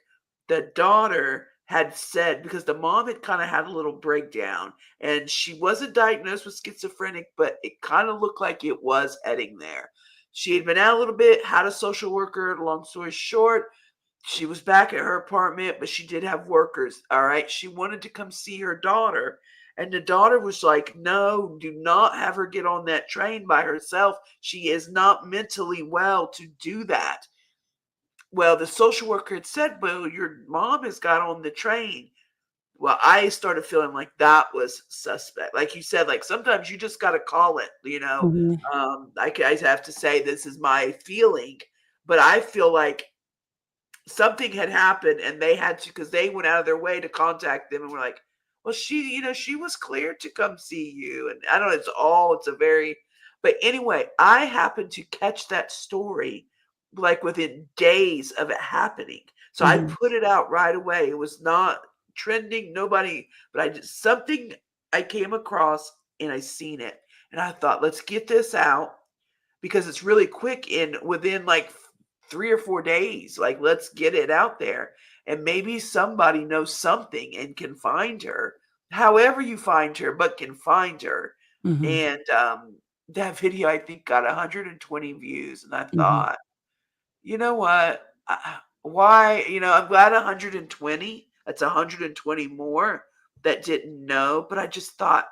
the daughter had said, because the mom had kind of had a little breakdown, and she wasn't diagnosed with schizophrenic, but it kind of looked like it was heading there. She had been out a little bit, had a social worker. Long story short, she was back at her apartment, but she did have workers. All right. She wanted to come see her daughter. And the daughter was like, no, do not have her get on that train by herself. She is not mentally well to do that. Well, the social worker had said, well, your mom has got on the train. Well, I started feeling like that was suspect. Like you said, like sometimes you just got to call it, I have to say, this is my feeling, but I feel like something had happened and they had to, because they went out of their way to contact them and were like, well, she was cleared to come see you. And I don't know, but anyway, I happened to catch that story like within days of it happening. So I put it out right away. It was not trending, nobody, but something I came across and I seen it. And I thought, let's get this out, because it's really quick, within like 3 or 4 days, like let's get it out there. And maybe somebody knows something and can find her, however you find her, but can find her. And that video, I think, got 120 views. And I thought, you know what? Why? I'm glad 120. That's 120 more that didn't know. But I just thought,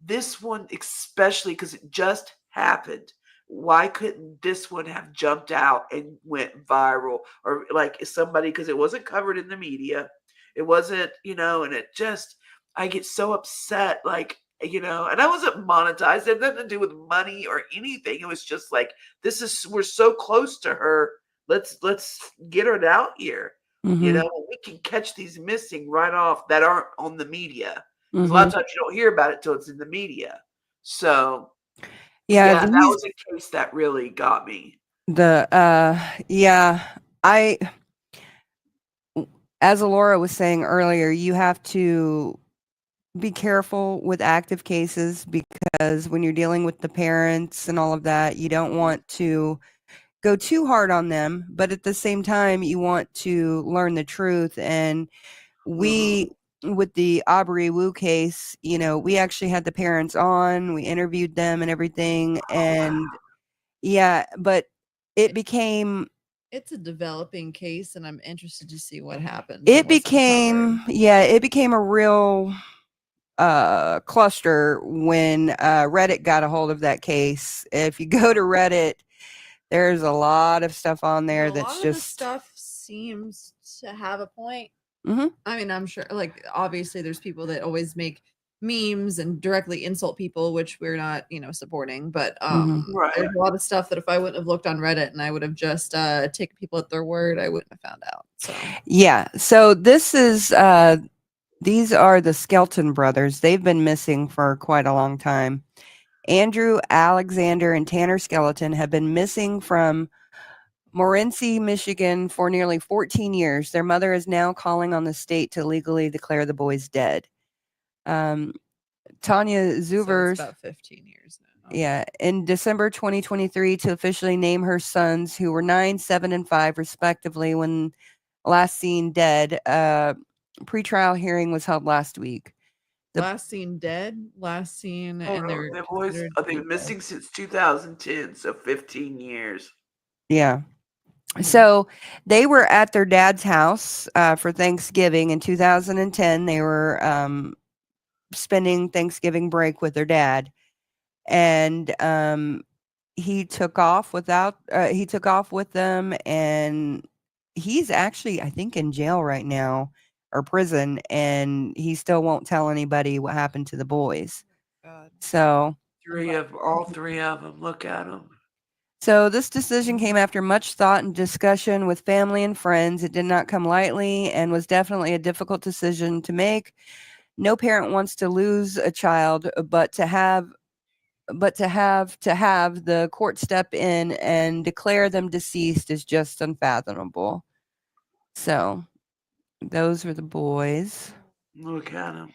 this one, especially because it just happened, why couldn't this one have jumped out and went viral? Or like somebody, because it wasn't covered in the media. It wasn't, and it just, I get so upset, like, and I wasn't monetized. It had nothing to do with money or anything. It was just like, we're so close to her. Let's get her out here. We can catch these missing right off that aren't on the media. Because a lot of times you don't hear about it till it's in the media. So yeah, that was a case that really got me. As Alaura was saying earlier, you have to be careful with active cases, because when you're dealing with the parents and all of that, you don't want to go too hard on them, but at the same time, you want to learn the truth. And with the Aubrey Wu case, we actually had the parents on, we interviewed them and everything. And but it's a developing case, and I'm interested to see what happens. It became a real cluster when Reddit got a hold of that case. If you go to Reddit, there's a lot of stuff on there that's lot just of the stuff seems to have a point. Mhm. I mean, I'm sure, like, obviously there's people that always make memes and directly insult people, which we're not, supporting, but there's a lot of stuff that if I wouldn't have looked on Reddit and I would have just taken people at their word, I wouldn't have found out. So yeah, so this is these are the Skelton brothers. They've been missing for quite a long time. Andrew, Alexander, and Tanner Skeleton have been missing from Morenci, Michigan for nearly 14 years. Their mother is now calling on the state to legally declare the boys dead. Tanya Zuvers, it's about 15 years now. Yeah, in December 2023 to officially name her sons, who were 9, 7, and 5 respectively when last seen dead. Pretrial hearing was held last week. Last seen dead, last seen, and they're the boys they've been missing since 2010, so 15 years. Yeah. So they were at their dad's house for Thanksgiving in 2010. They were spending Thanksgiving break with their dad, and he took off with them, and he's actually, I think, in jail right now, or prison, and he still won't tell anybody what happened to the boys. God. So all three of them. Look at them. So this decision came after much thought and discussion with family and friends. It did not come lightly and was definitely a difficult decision to make. No parent wants to lose a child, but to have the court step in and declare them deceased is just unfathomable. So those were the boys. Look at them.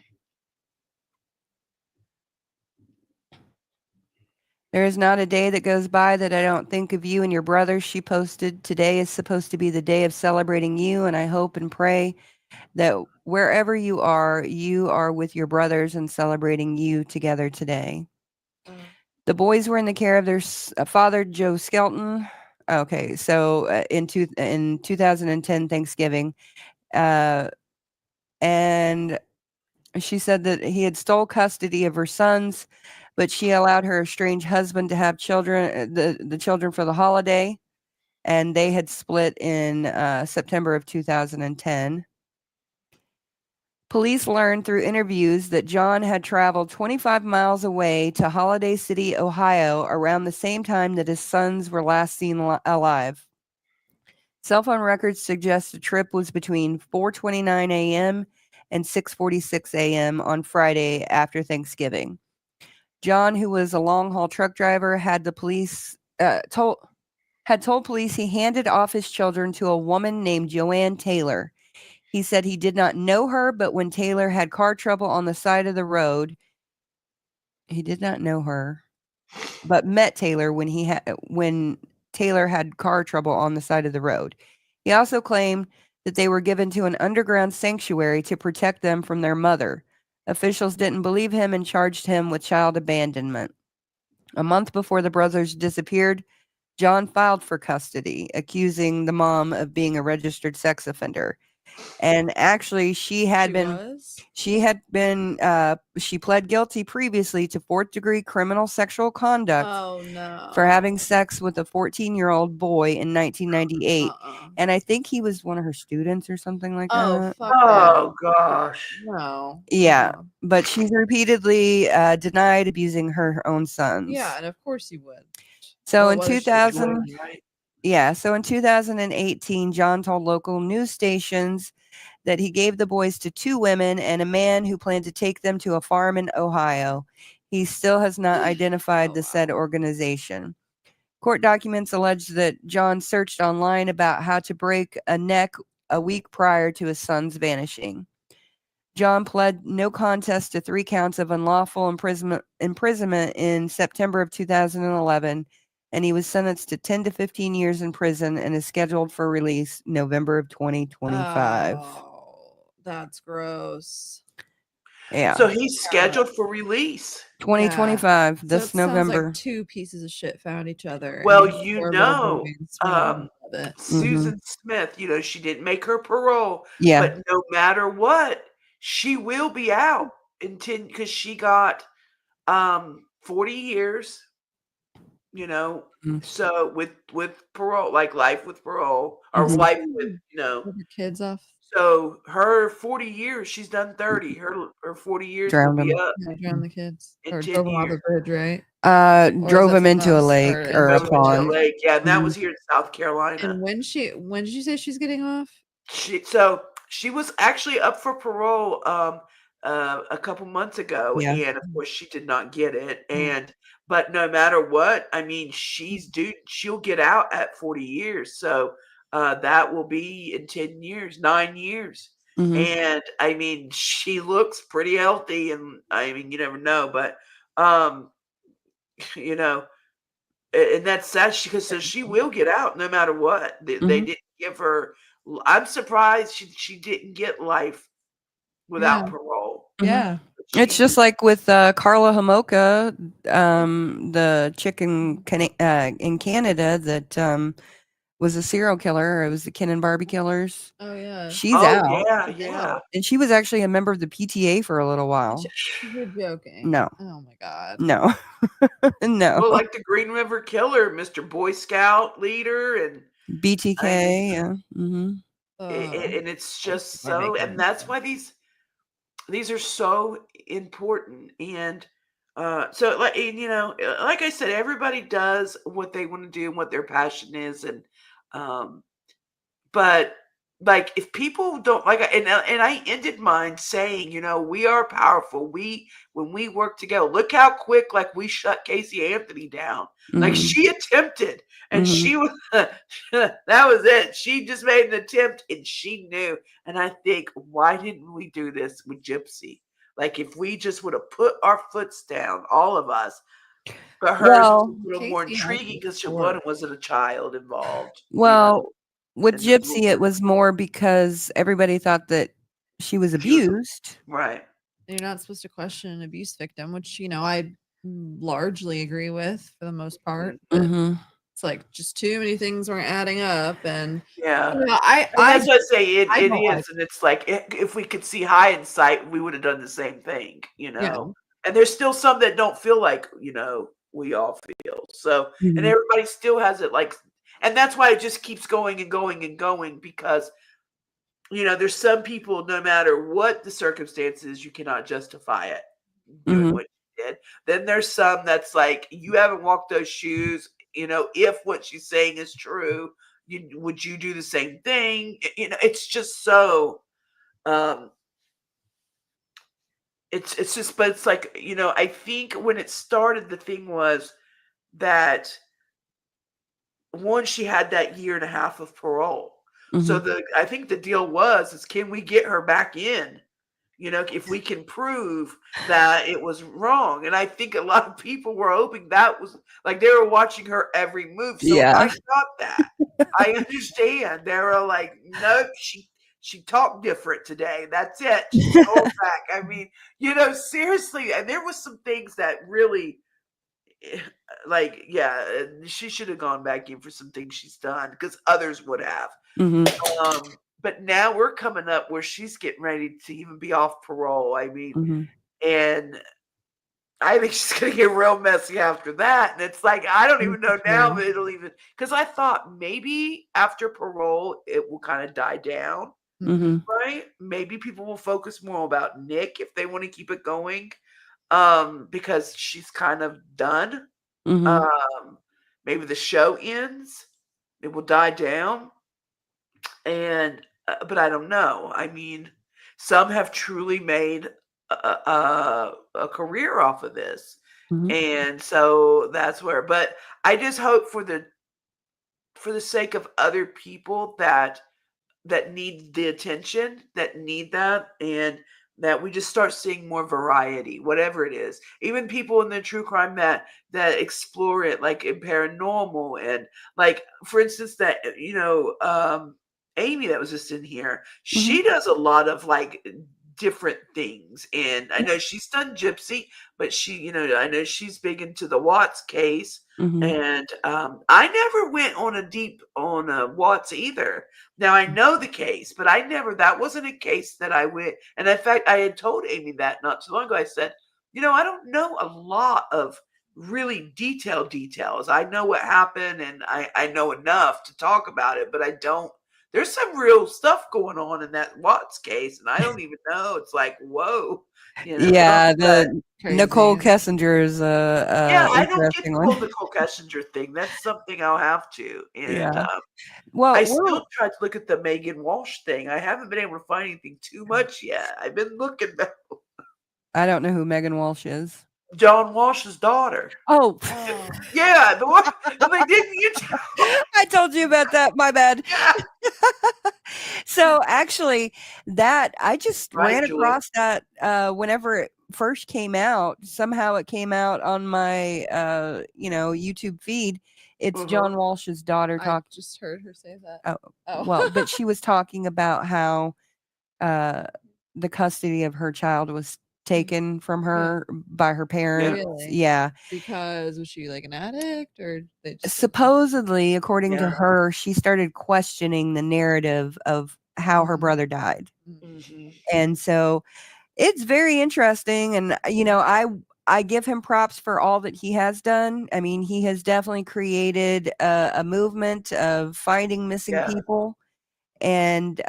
There is not a day that goes by that I don't think of you and your brothers, she posted. Today is supposed to be the day of celebrating you, and I hope and pray that wherever you are with your brothers and celebrating you together today. The boys were in the care of their father, Joe Skelton. Okay, so in 2010 Thanksgiving, and she said that he had stole custody of her sons, but she allowed her estranged husband to have children, the children for the holiday, and they had split in September of 2010. Police learned through interviews that John had traveled 25 miles away to Holiday City, Ohio, around the same time that his sons were last seen alive. Cell phone records suggest the trip was between 4:29 a.m. and 6:46 a.m. on Friday after Thanksgiving. John, who was a long-haul truck driver, had told police he handed off his children to a woman named Joanne Taylor. He said he did not know her, but when Taylor had car trouble on the side of the road, he did not know her, but met Taylor when Taylor had car trouble on the side of the road. He also claimed that they were given to an underground sanctuary to protect them from their mother. Officials didn't believe him and charged him with child abandonment. A month before the brothers disappeared, John filed for custody, accusing the mom of being a registered sex offender. And actually, she pled guilty previously to 4th-degree criminal sexual conduct for having sex with a 14-year-old boy in 1998. And I think he was one of her students or something like that. Oh, gosh. No. Yeah, but she's repeatedly denied abusing her own sons. Yeah, and of course you would. So in 2018, John told local news stations that he gave the boys to 2 women and a man who planned to take them to a farm in Ohio. He still has not identified the said organization. Court documents allege that John searched online about how to break a neck a week prior to his son's vanishing. John pled no contest to 3 counts of unlawful imprisonment in September of 2011, and he was sentenced to 10 to 15 years in prison and is scheduled for release November of 2025. That's gross. Yeah. So he's scheduled for release. 2025, this November. Sounds like 2 pieces of shit found each other. Well, Susan Smith, she didn't make her parole. Yeah. But no matter what, she will be out. in 10 because she got 40 years, you know, so with parole, like life with parole or life with, you know, With your kids off. so her 40 years, she's done 30. Her 40 years will Drowned be them. up Yeah, drown the kids. in Or 10 drove them off years. the bridge, right? Or Drove is that him into a something else? lake or a Drove him into a pond. lake. Yeah, and that Mhm. was here in South Carolina. And when did you say she's getting off? She was actually up for parole a couple months ago, Yeah. and of course she did not get it. But no matter what, I mean, she'll get out at 40 years. So that will be in 10 years, 9 years. Mhm. And I mean, she looks pretty healthy, and I mean, you never know, but you know, and that's sad because so she will get out no matter what. They Mhm. didn't give her. I'm surprised she didn't get life Yeah. without parole. Yeah. It's just like with Carla Homolka, the chick in Canada that was a serial killer. It was the Ken and Barbie killers. Oh yeah. She's out. Yeah. And she was actually a member of the PTA for a little while. You're joking. No. Oh my god. No. No. Well, like the Green River Killer, Mr. Boy Scout leader, and BTK. I mean, Yeah. Mm-hmm. and it's just so, and that's why these are so important. And so, like, you know, like I said, everybody does what they want to do and what their passion is, and but like if people don't like, and I ended mine saying, you know, we are powerful. When we work together, look how quick like we shut Casey Anthony down. Like she attempted, and she was that was it. She just made an attempt, and she knew. And I think, why didn't we do this with Gypsy? Like if we just would have put our foots down, all of us. But hers was a little more intriguing because she wasn't a child involved. Well, with and Gypsy, it was more because everybody thought that she was abused. Right. And you're not supposed to question an abuse victim, which, you know, I largely agree with for the most part. But it's like just too many things weren't adding up. And yeah, you know, that's what I say. It don't is, like and it's like if we could see hindsight, we would have done the same thing, you know. Yeah. And there's still some that don't feel like, you know, we all feel. So, and everybody still has it like, and that's why it just keeps going and going and going because, you know, there's some people, no matter what the circumstances, you cannot justify it doing what you did. Then there's some that's like, you haven't walked those shoes. You know, if what she's saying is true, would you do the same thing? You know, it's just so, it's just, but it's like, you know, I think when it started, the thing was that one, she had that year and a half of parole. So I think the deal is can we get her back in? You know, if we can prove that it was wrong. And I think a lot of people were hoping that was like they were watching her every move. So I got that. I understand. They were like, nope, she talked different today. That's it. She's going back. I mean, you know, seriously. And there was some things that really like, yeah, she should have gone back in for some things she's done because others would have. But now we're coming up where she's getting ready to even be off parole. I mean, and I think she's going to get real messy after that. And it's like, I don't even know now if it'll even, because I thought maybe after parole, it will kind of die down, right? Maybe people will focus more about Nick if they want to keep it going, because she's kind of done. Maybe the show ends, it will die down. And but I don't know. I mean, some have truly made a career off of this, and so that's where. But I just hope for the sake of other people that need the attention, that need that, and that we just start seeing more variety, whatever it is. Even people in the true crime that explore it, like in paranormal, and like, for instance, that, you know, Amy that was just in here, she does a lot of like different things. And I know she's done Gypsy, but I know she's big into the Watts case. Mm-hmm. And I never went on Watts either. Now I know the case, but that wasn't a case that I went. And in fact, I had told Amy that not too long ago. I said, I don't know a lot of really detailed details. I know what happened and I know enough to talk about it, but I don't. There's some real stuff going on in that Watts case, and I don't even know. It's like, whoa. Yeah, the Nicole Kessinger's I don't get interesting the one. whole Nicole Kessinger thing. That's something I'll have to. And Yeah. Well, I still tried to look at the Megan Walsh thing. I haven't been able to find anything too much yet. I've been looking though. I don't know who Megan Walsh is. John Walsh's daughter. Oh. Yeah, the one. I'm like, didn't you tell? I told you about that. My bad. Yeah. So actually, that I just ran Julie. across that whenever it first came out. Somehow it came out on my YouTube feed. It's John Walsh's daughter talking. I just heard her say that. Oh. Well, but she was talking about how the custody of her child was taken from her by her parents. Really? Yeah. Because was she like an addict, or they just supposedly, according to her, she started questioning the narrative of how her brother died. Mm-hmm. And so it's very interesting. And, I give him props for all that he has done. I mean, he has definitely created a movement of finding missing people and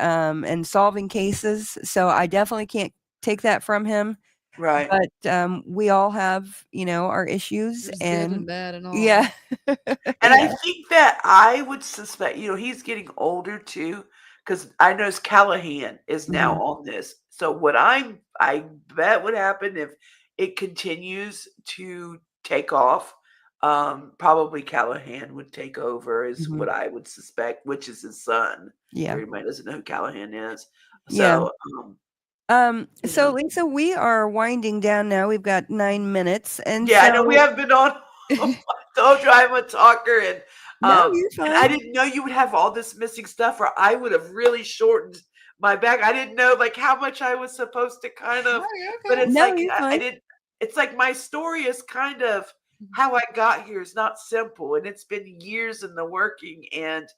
solving cases. So I definitely can't take that from him. Right. But we all have, our issues. There's and good and bad and all. Yeah. And I think that I would suspect, he's getting older too, because I know Callahan is now on this. So what I bet would happen if it continues to take off, probably Callahan would take over is what I would suspect, which is his son. Yeah. Everybody doesn't know who Callahan is. Yeah. So, so Lisa, we are winding down now. We've got 9 minutes. And I know we haven't been on. I told you I'm a talker, and you're fine. And I didn't know you would have all this missing stuff, or I would have really shortened my back. I didn't know how much I was supposed to kind of. But it's I didn't. It's like my story is kind of how I got here is not simple, and it's been years in the working, and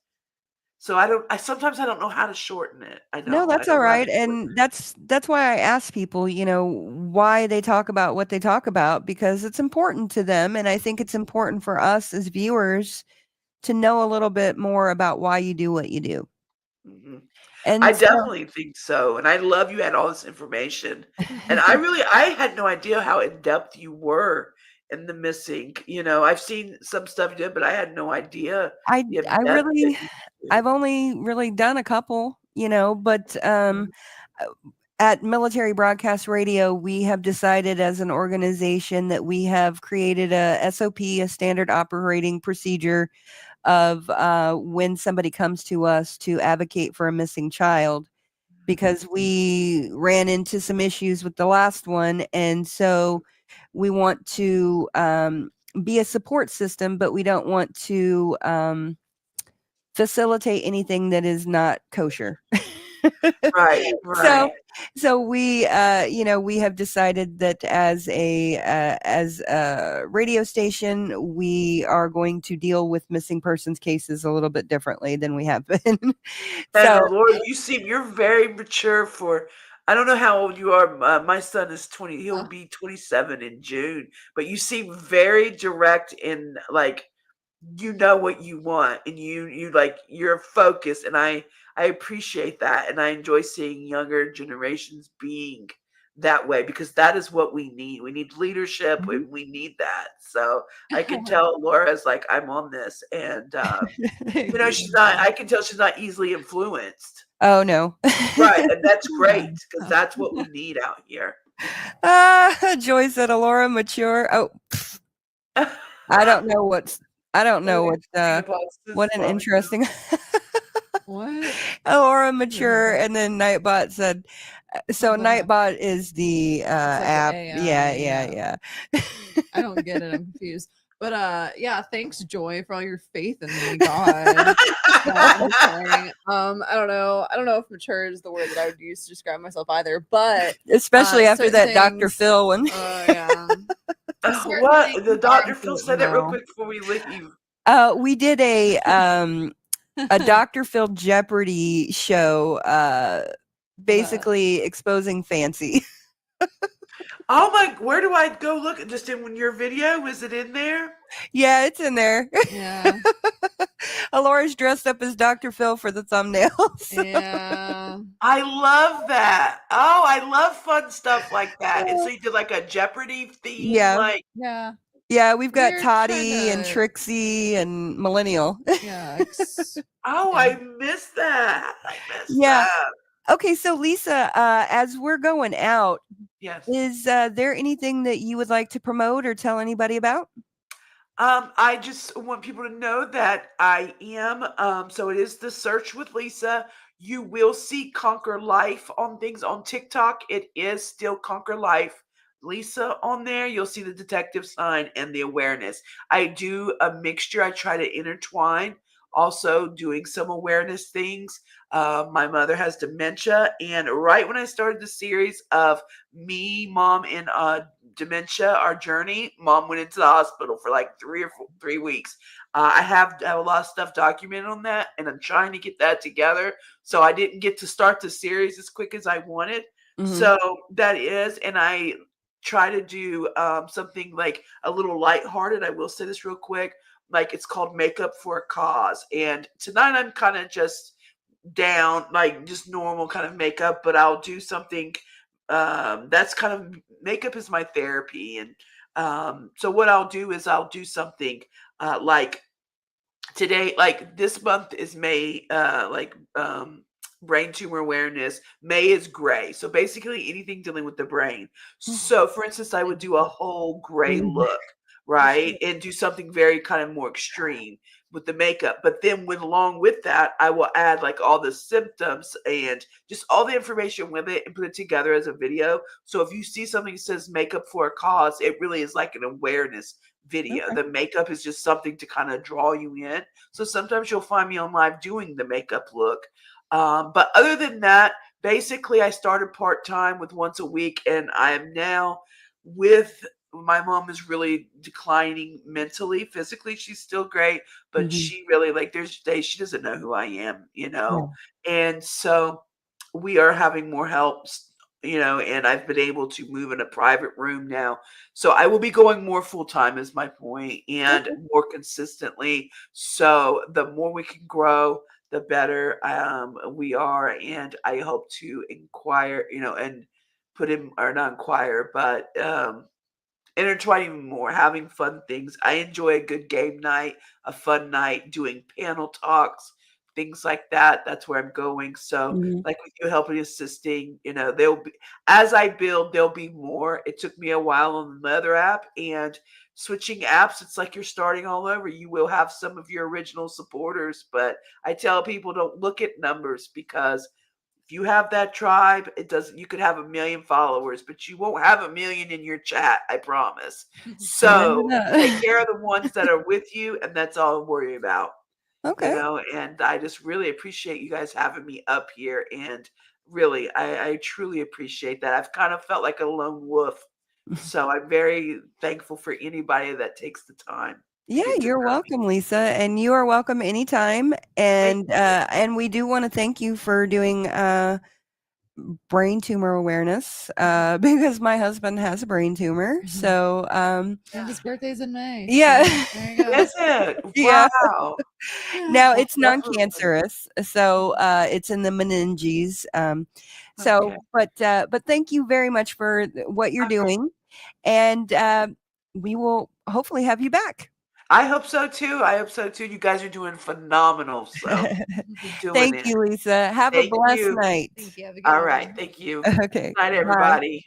so sometimes I don't know how to shorten it. I don't. No, that's all right. And that's why I ask people, why they talk about what they talk about, because it's important to them. And I think it's important for us as viewers to know a little bit more about why you do what you do. Mm-hmm. And I definitely think so. And I love you had all this information. And I had no idea how in depth you were in the missing. I've seen some stuff you did, but I had no idea. I've only really done a couple, but at Military Broadcast Radio, we have decided as an organization that we have created a SOP, a standard operating procedure of when somebody comes to us to advocate for a missing child, because we ran into some issues with the last one. And so we want to be a support system, but we don't want to facilitate anything that is not kosher. Right. So we, we have decided that as a radio station, we are going to deal with missing persons cases a little bit differently than we have been. So, Lord, you're very mature for. I don't know how old you are. My son is 20. He'll be 27 in June. But you seem very direct in what you want, and you're focused, and I appreciate that, and I enjoy seeing younger generations being that way, because that is what we need. We need leadership, and we need that. So I can tell Laura's I'm on this, and she's not. I can tell she's not easily influenced. Oh no, right, and that's great, because that's what we need out here. Joy said, "Alaura mature." Oh, I don't know what an interesting. What? Alaura mature, and then Nightbot said, so Nightbot is the app. AI, Yeah. I don't get it. I'm confused. But yeah, thanks, Joy, for all your faith in me, God. I'm just kidding. I don't know if mature is the word that I would use to describe myself either, but especially after certain that Dr. things, Phil one. yeah. What? The Dr. Phil said it real quick before we leave. We did a Dr. Phil Jeopardy show, basically exposing Fancy. Oh my! Where do I go look? Just in your video? Is it in there? Yeah, it's in there. Yeah. Alaura's dressed up as Dr. Phil for the thumbnails. Yeah. I love that. Oh, I love fun stuff like that. And so you did like a Jeopardy theme, Yeah. like Yeah, we've got We're Toddy and trying to- Trixie and Millennial. Yeah. Oh, I missed that. I missed Yeah. that. Okay, so Lisa, as we're going out, Yes. is there anything that you would like to promote or tell anybody about? I just want people to know that I am. So it is the Search with Lisa. You will see Conquer Life on things on TikTok. It is still Conquer Life Lisa on there. You'll see the detective sign and the awareness. I do a mixture. I try to intertwine. Also doing some awareness things. My mother has dementia, and right when I started the series of me, mom, and dementia, our journey, mom went into the hospital for like 3 weeks. I have a lot of stuff documented on that, and I'm trying to get that together. So I didn't get to start the series as quick as I wanted. So that is, and I try to do something like a little lighthearted. I will say this real quick. Like it's called Makeup for a Cause. And tonight I'm kind of just down, like just normal kind of makeup, but I'll do something that's kind of makeup is my therapy. And so what I'll do is I'll do something like today, like this month is May, brain tumor awareness. May is gray. So basically anything dealing with the brain. So for instance, I would do a whole gray look, right? And do something very kind of more extreme with the makeup. But then along with that, I will add like all the symptoms and just all the information with it and put it together as a video. So if you see something that says makeup for a cause, it really is like an awareness video. The makeup is just something to kind of draw you in. So sometimes you'll find me on live doing the makeup look. But other than that, basically I started part-time with once a week, and I am now with my mom is really declining mentally. Physically, she's still great, but she really, like, there's days she doesn't know who I am, and so we are having more help, and I've been able to move in a private room now. So I will be going more full-time is my point, and more consistently. So the more we can grow, the better we are. And I hope to inquire, and put in, or not inquire, but intertwining more, having fun things. I enjoy a good game night, a fun night, doing panel talks, things like that. That's where I'm going. So like with you helping, assisting, there'll be, as I build, there'll be more. It took me a while on the other app, and switching apps, it's like you're starting all over. You will have some of your original supporters, but I tell people don't look at numbers, because if you have that tribe, it doesn't, you could have 1 million followers, but you won't have 1 million in your chat, I promise. So take care of the ones that are with you, and that's all I'm worried about. Okay. And I just really appreciate you guys having me up here. And really, I truly appreciate that. I've kind of felt like a lone wolf. So I'm very thankful for anybody that takes the time. Yeah, you're welcome, Lisa, and you are welcome anytime. And we do want to thank you for doing brain tumor awareness, because my husband has a brain tumor. So and his birthday's in May. Yeah. So there you go. Is it? Yeah. Wow. Now Well, it's non-cancerous, so it's in the meninges. So, but thank you very much for what you're doing, and we will hopefully have you back. I hope so too. You guys are doing phenomenal. So keep doing Thank it. you, Lisa. Have Thank a blessed you. night. Thank you. Have a good All one. right. Thank you. Okay. Good night, Bye. everybody.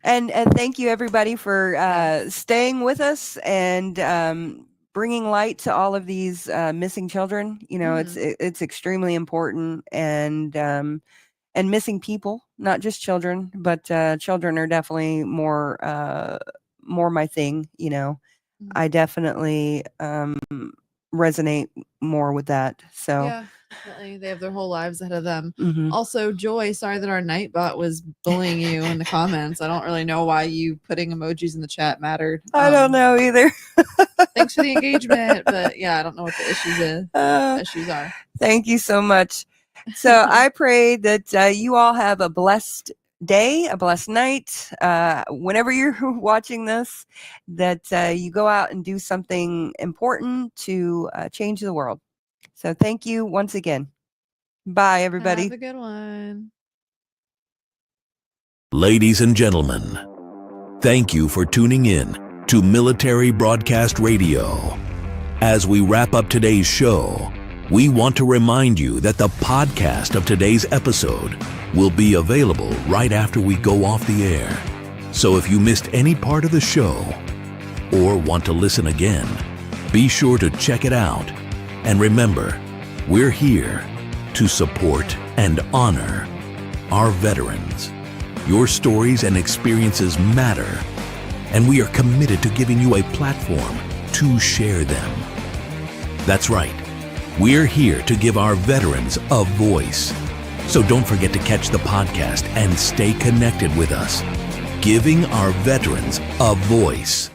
And thank you, everybody, for staying with us and bringing light to all of these missing children. It's extremely important, and missing people, not just children, but children are definitely more more my thing. I definitely resonate more with that. So yeah, definitely. They have their whole lives ahead of them. Mhm. Also, Joy, sorry that our Nightbot was bullying you in the comments. I don't really know why you putting emojis in the chat mattered. I don't know either. Thanks for the engagement, but yeah, I don't know what the issues are. Thank you so much. So I pray that you all have a blessed day, a blessed night. Whenever you're watching this, that you go out and do something important to change the world. So thank you once again. Bye, everybody. Have a good one. Ladies and gentlemen, thank you for tuning in to Military Broadcast Radio. As we wrap up today's show, we want to remind you that the podcast of today's episode will be available right after we go off the air. So if you missed any part of the show or want to listen again, be sure to check it out. And remember, we're here to support and honor our veterans. Your stories and experiences matter, and we are committed to giving you a platform to share them. That's right. We're here to give our veterans a voice. So don't forget to catch the podcast and stay connected with us. Giving our veterans a voice.